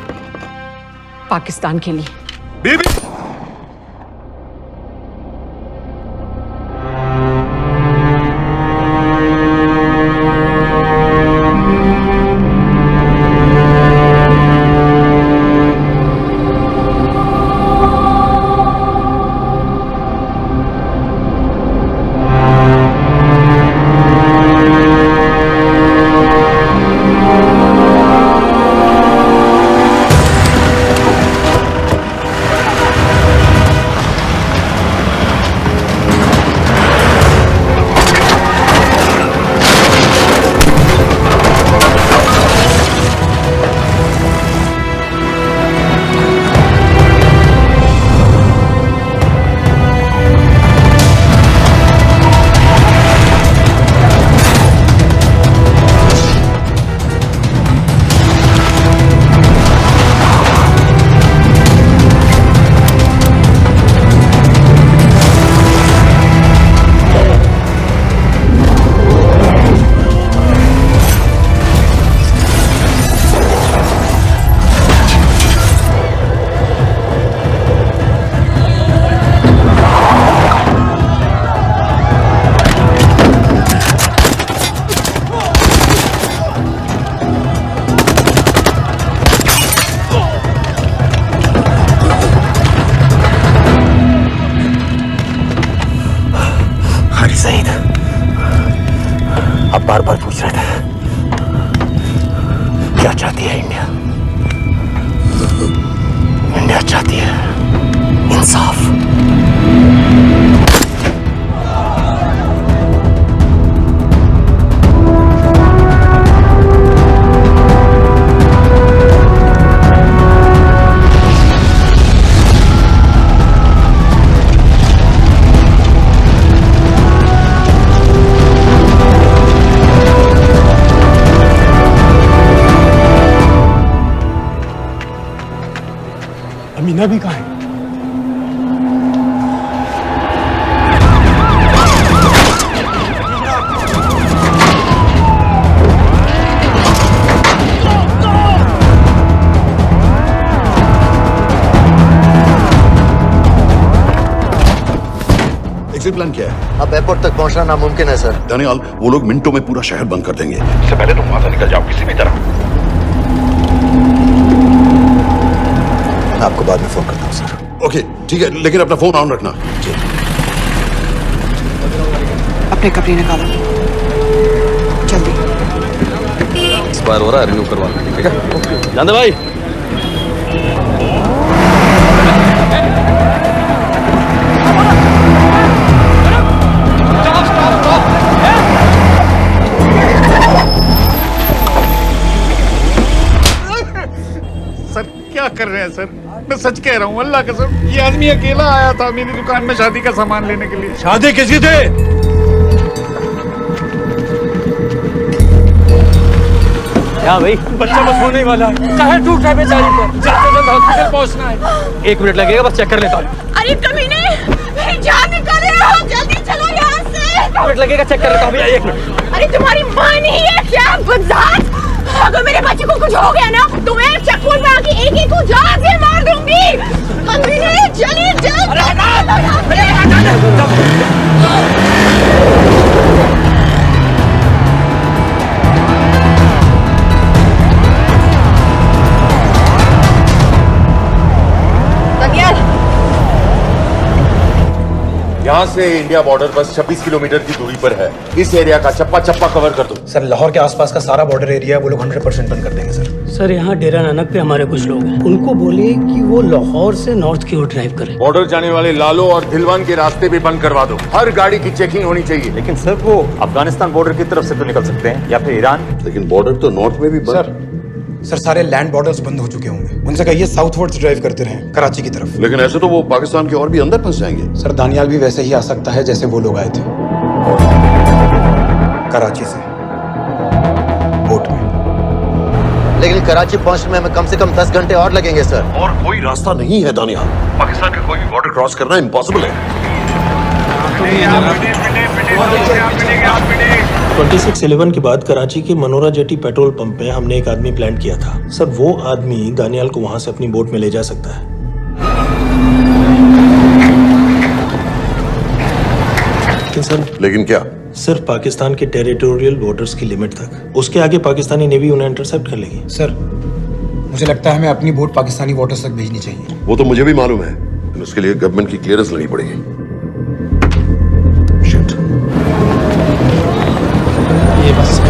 पाकिस्तान के लिए। बीबी बार बार पूछ रहा था क्या चाहती है इंडिया। इंडिया चाहती है इंसाफ। अमीना भी कहाँ है? एग्जिट प्लान क्या है? अब एयरपोर्ट तक पहुंचना नामुमकिन है सर। दानियाल, वो लोग मिनटों में पूरा शहर बंद कर देंगे। इससे पहले तुम वहां से निकल जाओ किसी भी तरह। आपको बाद में फोन करता हूँ सर। ओके ठीक है, लेकिन अपना फोन ऑन रखना। जी। अपने कपड़े निकालो जल्दी। एक्सपायर हो रहा है, रिन्यू करवा लो। ठीक है जानते भाई। क्या कर रहे हैं सर? मैं सच कह रहा हूँ, अल्लाह कसम, ये आदमी अकेला आया था मेरी दुकान में शादी का सामान लेने के लिए। शादी किसकी थी? क्या भाई? बच्चा बस होने वाला है, चाहे टूट है बेचारी पर, जल्द से जल्द हॉस्पिटल पहुंचना है। 1 मिनट लगेगा, बस चेक कर लेता हूँ। अरे कमीने, जान निकाले हो, जल्दी चलो यहाँ से। 1 मिनट लगेगा, चेक कर लेता हूँ भैया। 1 मिनट। अरे तुम्हारी माँ नहीं है क्या गुजरात? अगर मेरे बच्चे को कुछ हो गया ना तो मैं चक्कू में आके एक को जान से मार दूंगी। कमीने चलिए यहाँ से इंडिया बॉर्डर बस 26 किलोमीटर की दूरी पर है। इस एरिया का चप्पा चप्पा कवर कर दो। सर लाहौर के आसपास का सारा बॉर्डर एरिया वो लोग 100% बंद कर देंगे सर। सर यहाँ डेरा नानक पे हमारे कुछ लोग हैं, उनको बोले कि वो लाहौर से नॉर्थ की ओर ड्राइव करें। बॉर्डर जाने वाले लालो और धिलवान के रास्ते भी बंद करवा दो। हर गाड़ी की चेकिंग होनी चाहिए। लेकिन सर वो अफगानिस्तान बॉर्डर की तरफ से तो निकल सकते हैं या फिर ईरान। लेकिन बॉर्डर तो नॉर्थ में भी बंद। सर सारे लैंड बॉर्डर्स बंद हो चुके होंगे, उनसे कहिए साउथवर्ड्स ड्राइव करते रहें कराची की तरफ। लेकिन ऐसे तो वो पाकिस्तान के और भी अंदर फंस जाएंगे। सर दानियाल भी वैसे ही आ सकता है जैसे वो लोग आए थे, कराची से बोट में। लेकिन कराची पहुंचने में हमें कम से कम 10 घंटे और लगेंगे सर। और कोई रास्ता नहीं है दानियाल, पाकिस्तान का कोई भी बॉर्डर क्रॉस करना इम्पॉसिबल है। 26/11 के बाद कराची के मनोरा जेटी पेट्रोल पंप में हमने एक आदमी प्लान किया था। सर वो आदमी दानियाल को वहां से अपनी बोट में ले जा सकता है। लेकिन क्या? सिर्फ पाकिस्तान के टेरिटोरियल बॉर्डर्स की लिमिट तक। उसके आगे पाकिस्तानी नेवी उन्हें इंटरसेप्ट कर लेगी। सर मुझे लगता है हमें अपनी बोट पाकिस्तानी वाटर्स तक भेजनी चाहिए। वो तो मुझे भी मालूम है, लेकिन उसके लिए गवर्नमेंट की क्लियरेंस लेनी पड़ेगी। ये बस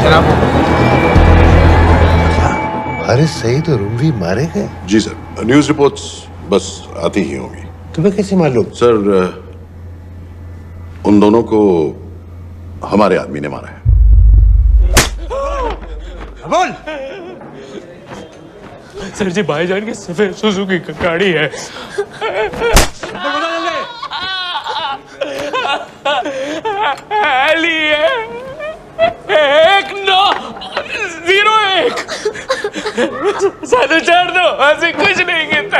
जनाब, हारिस सईद और रुमवी मारे गए? जी सर, न्यूज रिपोर्ट्स बस आती ही होंगी। तुम्हें कैसे मालूम? सर उन दोनों को हमारे आदमी ने मारा है। बोल। सर जी, भाईजान की सफेद सुजुकी की गाड़ी है। एली है 1901। सारे छोड़ दो, ऐसे कुछ नहीं गिनता,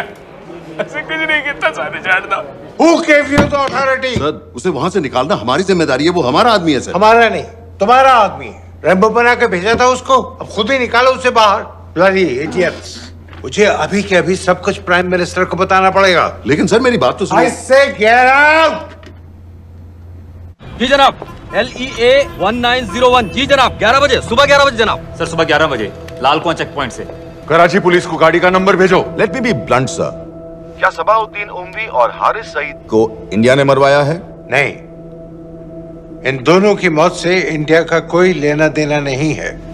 ऐसे कुछ नहीं गिनता, सारे छोड़ दो। Who gave you the authority? Sir उसे वहां से निकालना हमारी जिम्मेदारी है, वो हमारा आदमी है सर। हमारा नहीं, तुम्हारा आदमी। रैम्बो बना के भेजा था उसको, अब खुद ही निकालो उसे बाहर। Bloody idiots! मुझे अभी के अभी सब कुछ प्राइम मिनिस्टर को बताना पड़ेगा। लेकिन सर मेरी बात तो सुनो। I say get out! जी जनाब, LEA 1901। जी जनाब, 11 बजे, सुबह 11 बजे जनाब। सर सुबह 11 बजे लालकुआं चेक पॉइंट से। कराची पुलिस को गाड़ी का नंबर भेजो। Let me be blunt sir, क्या सबाउद्दीन उमवी और हारिस सईद को इंडिया ने मरवाया है? नहीं, इन दोनों की मौत से इंडिया का कोई लेना देना नहीं है।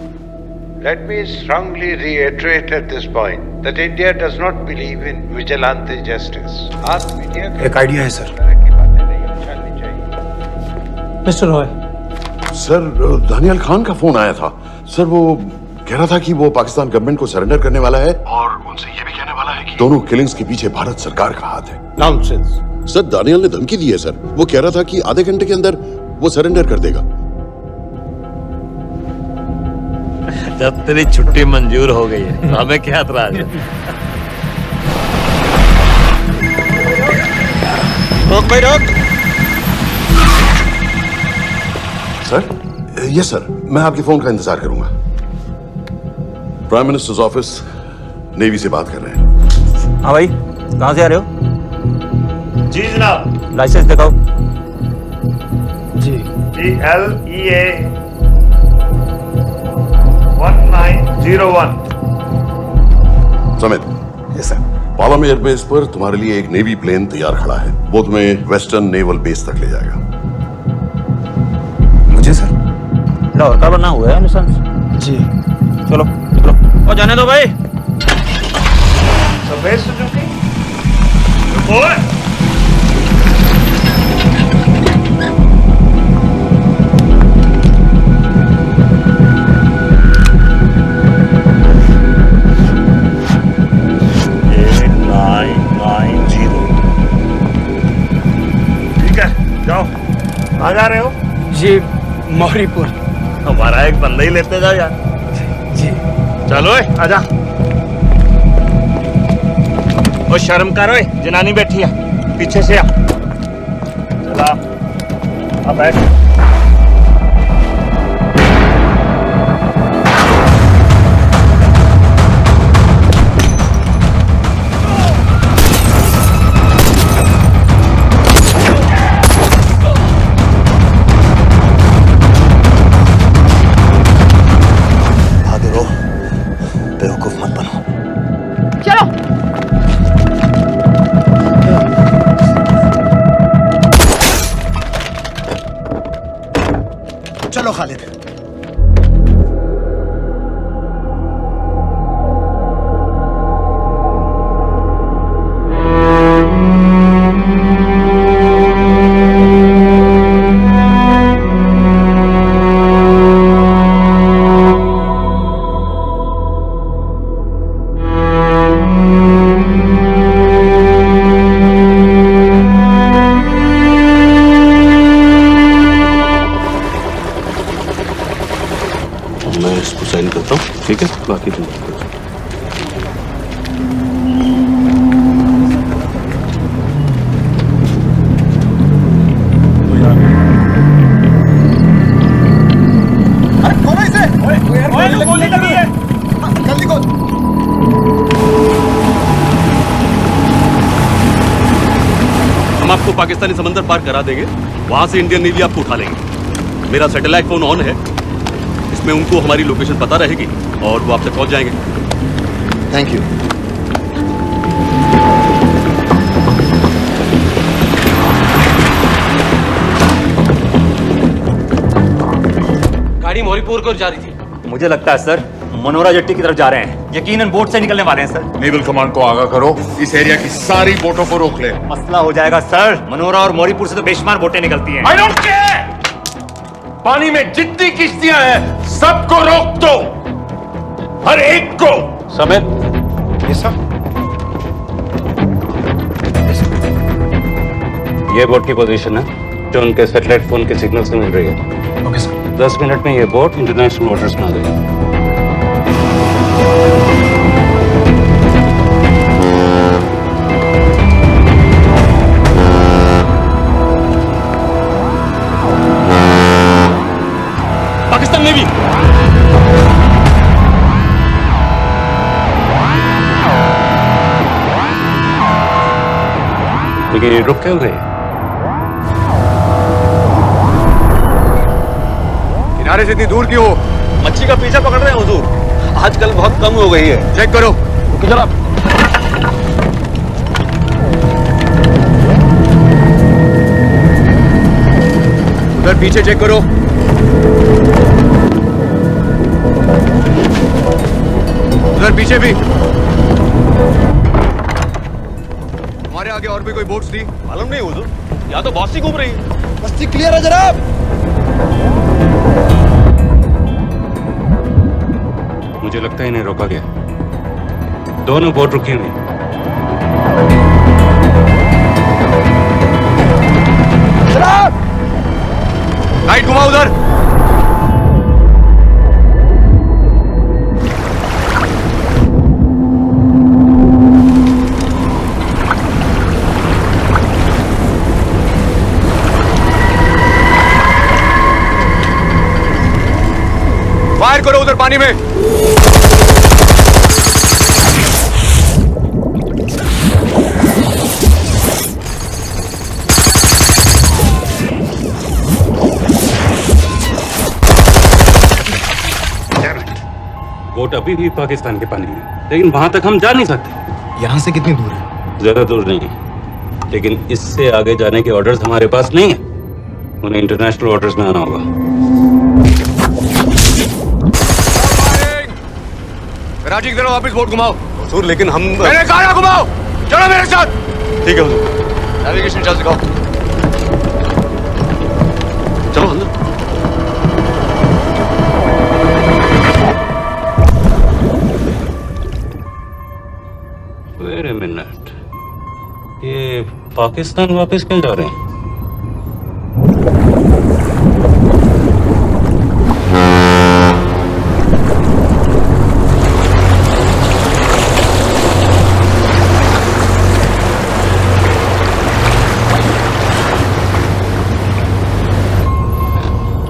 Let me strongly reiterate at this point that India does not believe in vigilante justice. आप मीडिया एक आइडिया है sir. Mister Roy. Sir Daniyal Khan का फोन आया था। सर वो कह रहा था कि वो पाकिस्तान गवर्नमेंट को सरेंडर करने वाला है और उनसे ये भी कहने वाला है कि दोनों किलिंग्स के पीछे भारत सरकार का हाथ है। Nonsense. सर दानियाल ने धमकी दी है सर, वो कह रहा था कि आधे घंटे के अंदर वो सरेंडर कर देगा। जब तेरी छुट्टी मंजूर हो गई है तो हमें क्या एतराज है? रोक भाई रोक। सर यस सर, मैं आपके फोन का इंतजार करूंगा। प्राइम मिनिस्टर्स ऑफिस नेवी से बात कर रहे हैं। हाँ भाई, कहाँ से आ रहे हो? जी जनाब। लाइसेंस दिखाओ। जी LEA 1901। Samit. Yes sir. Palam airbase पर तुम्हारे लिए एक नेवी प्लेन तैयार खड़ा है, वो तुम्हें वेस्टर्न नेवल बेस तक ले जाएगा। मुझे सर लाहौर का बना हुआ है निशान। जी चलो चलो, और जाने दो भाई। सफेद सुजुकी जाओ। कहाँ जा रहे हो? जी मौरीपुर। हमारा एक बंदा ही लेते जाओ यार। जी चलो आजा। ओ शर्म करो, जनानी बैठी है, पीछे से आ। चला अब बैठ। बेवकूफ मत बनो। चलो। चलो खालिद। मैं इसको साइन करता हूँ, ठीक है? बाकी तुम बात करो। पाकिस्तानी समंदर पार करा देंगे, वहां से इंडियन नेवी आपको उठा लेंगे। मेरा सैटेलाइट फोन ऑन है, इसमें उनको हमारी लोकेशन पता रहेगी और वो आपसे पहुंच जाएंगे। Thank you. गाड़ी मोरीपुर को जा रही थी। मुझे लगता है सर मनोरा जेट्टी की तरफ जा रहे हैं, यकीनन बोट से निकलने वाले हैं सर। नेवल कमांड को आगाह करो, इस एरिया की सारी बोटों को रोक ले। मसला हो जाएगा सर, मनोरा और मोरीपुर से तो बेशुमार बोटें निकलती हैं। I don't care! पानी में जितनी किश्तियां हैं सबको रोक दो, हर एक को। समेत ये सब ये बोट की पोजीशन है जो उनके सैटेलाइट फोन के सिग्नल से मिल रही है। Okay sir. 10 मिनट में ये बोट इंटरनेशनल वाटर्स में आ गई। पाकिस्तान नेवी लेकिन ये रुक क्यों गए? किनारे से इतनी दूर क्यों हो? मच्छी का पीछा पकड़ रहे हैं हुजूर, आजकल बहुत कम हो गई है। चेक करो। जनाब उधर पीछे चेक करो। उधर पीछे भी। हमारे आगे और भी कोई बोट्स थी? मालूम नहीं हुजूर, यहाँ तो बहुत सी घूम रही है। बस्ती क्लियर है जनाब। मुझे लगता है इन्हें रोका गया। दोनों बोट रुकी हुई। जनाब लाइट घुमाओ उधर। फायर करो उधर पानी में। बोट अभी भी पाकिस्तान के पानी में, लेकिन वहां तक हम जा नहीं सकते। यहाँ से कितनी दूर है? ज्यादा दूर नहीं, लेकिन इससे आगे जाने के ऑर्डर्स हमारे पास नहीं है। उन्हें इंटरनेशनल वाटर्स में आना होगा। राजी की तरफ वापस बोट घुमाओ। हुजूर लेकिन हम मैंने कहा ना घुमाओ। चलो मेरे साथ। ठीक है हुजूर। नेविगेशन चार्ज दिखाओ। चलो अंदर। वेट अ मिनट, ये पाकिस्तान वापस क्यों जा रहे हैं?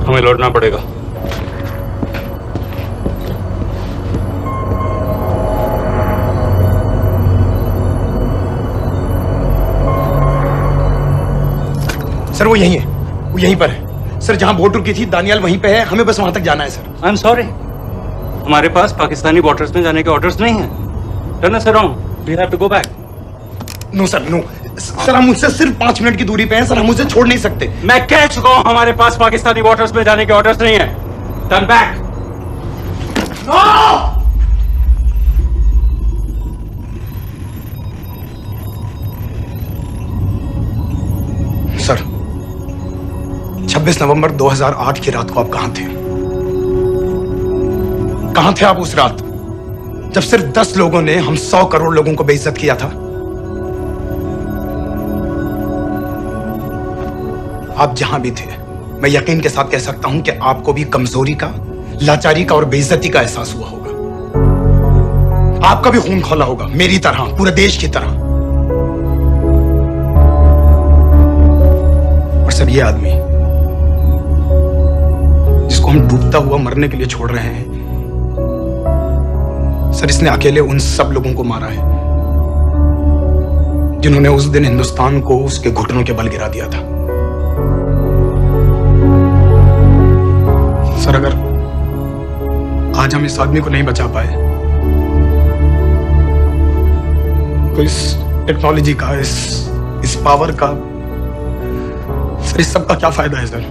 हमें लौटना पड़ेगा। सर वो यहीं है, वो यहीं पर है। सर जहां बोट रुकी थी दानियाल वहीं पे है, हमें बस वहां तक जाना है सर। आई एम सॉरी, हमारे पास पाकिस्तानी वाटर्स में जाने के ऑर्डर्स नहीं है। Turn us around, we have to go back. No sir no, sir हम उससे सिर्फ 5 मिनट की दूरी पे हैं सर, हम उसे छोड़ नहीं सकते। मैं कह चुका हूं हमारे पास पाकिस्तानी वाटर्स में जाने के ऑर्डर्स नहीं है। Turn back. सर 26 नवंबर 2008 की रात को आप कहां थे? कहां थे आप उस रात जब सिर्फ 10 लोगों ने हम 100 करोड़ लोगों को बेइज्जत किया था? आप जहां भी थे, मैं यकीन के साथ कह सकता हूं कि आपको भी कमजोरी का, लाचारी का और बेइज्जती का एहसास हुआ होगा। आपका भी खून खौला होगा, मेरी तरह, पूरे देश की तरह। और सर ये आदमी जिसको हम डूबता हुआ मरने के लिए छोड़ रहे हैं, सर इसने अकेले उन सब लोगों को मारा है जिन्होंने उस दिन हिंदुस्तान को उसके घुटनों के बल गिरा दिया था। सर, अगर आज हम इस आदमी को नहीं बचा पाए तो इस टेक्नोलॉजी का, इस पावर का, सर इस सब का क्या फायदा है सर?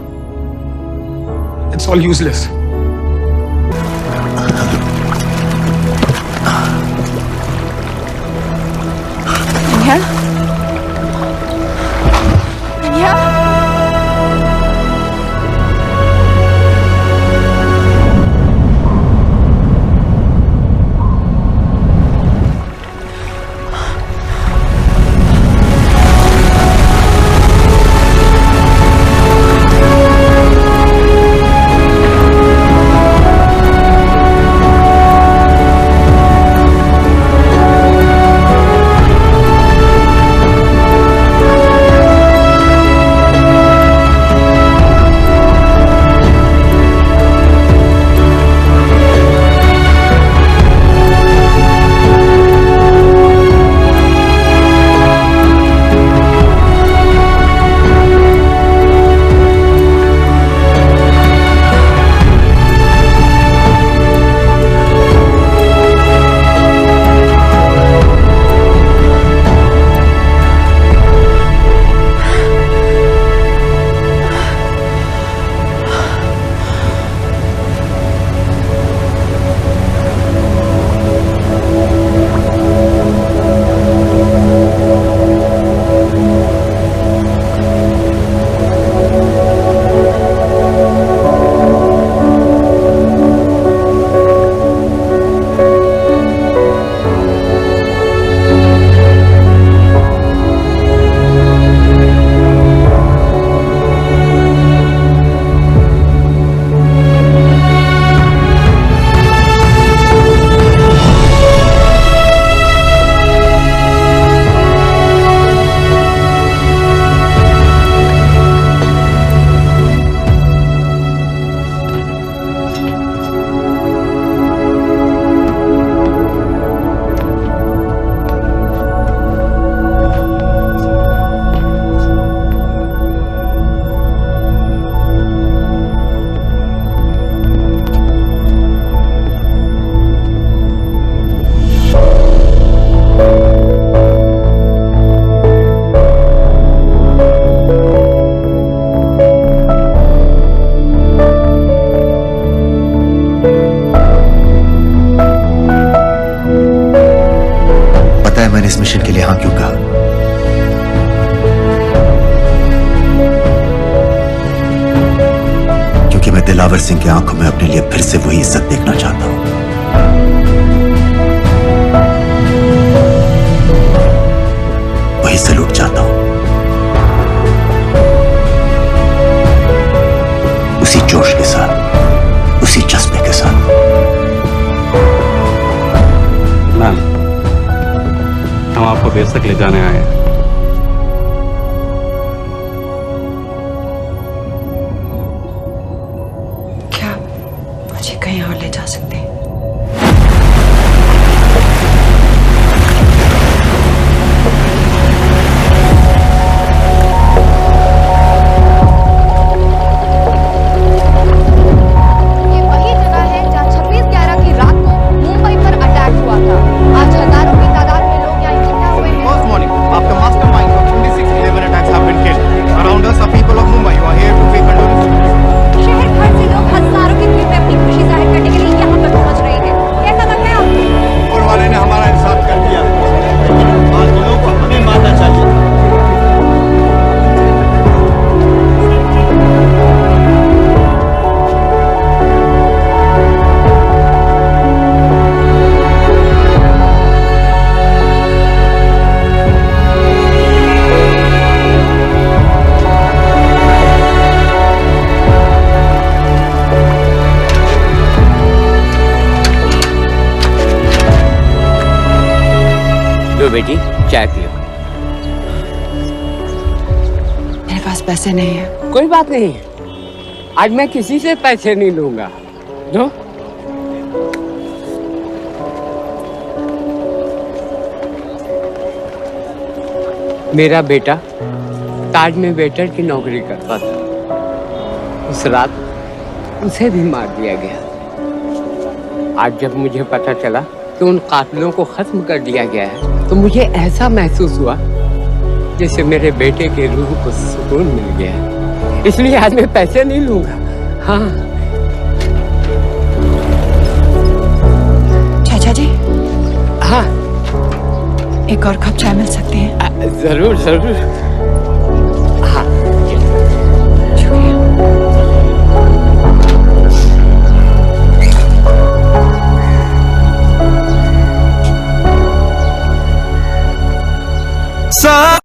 It's all useless. इस मिशन के लिए हाँ क्यों कहा? क्योंकि मैं दिलावर सिंह की आंखों में अपने लिए फिर से वही इज्जत देखना चाहता हूं, वही सलूट चाहता हूं, उसी जोश के साथ, उसी जज्बे के साथ। मैम, हम आपको बेस तक ले जाने आए हैं। क्या मुझे कहीं और ले जा सकते हैं? ये वही जगह है जहां 26/11 की रात को मुंबई पर अटैक हुआ था। आज हजारों की तादाद में लोग यहाँ इकट्ठा हुए हैं। First morning, after mastermind of 26/11 attacks have been killed, around us are people of Mumbai who are here to pay condolences. शहर भर से लोग हजारों की भीड़ में अपनी खुशी जाहिर करने के लिए यहाँ पर पहुँच रहे हैं। कैसा लग रहा है आपको? ऊपर वाले ने हमारा इंसाफ कर दिया, बादलों को हमें मानना चाहिए। लो बेटी, चाय पियो। मेरे पास पैसे नहीं है। कोई बात नहीं, आज मैं किसी से पैसे नहीं लूंगा। लो। मेरा बेटा ताज में वेटर की नौकरी करता था। उस रात उसे भी मार दिया गया। आज जब मुझे पता चला कि उन कातिलों को खत्म कर दिया गया है तो मुझे ऐसा महसूस हुआ जैसे मेरे बेटे के रूह को सुकून मिल गया है। इसलिए आज मैं पैसे नहीं लूंगा। हाँ चाचा जी। हाँ एक और कप चाय मिल सकती है? जरूर जरूर। हाँ सब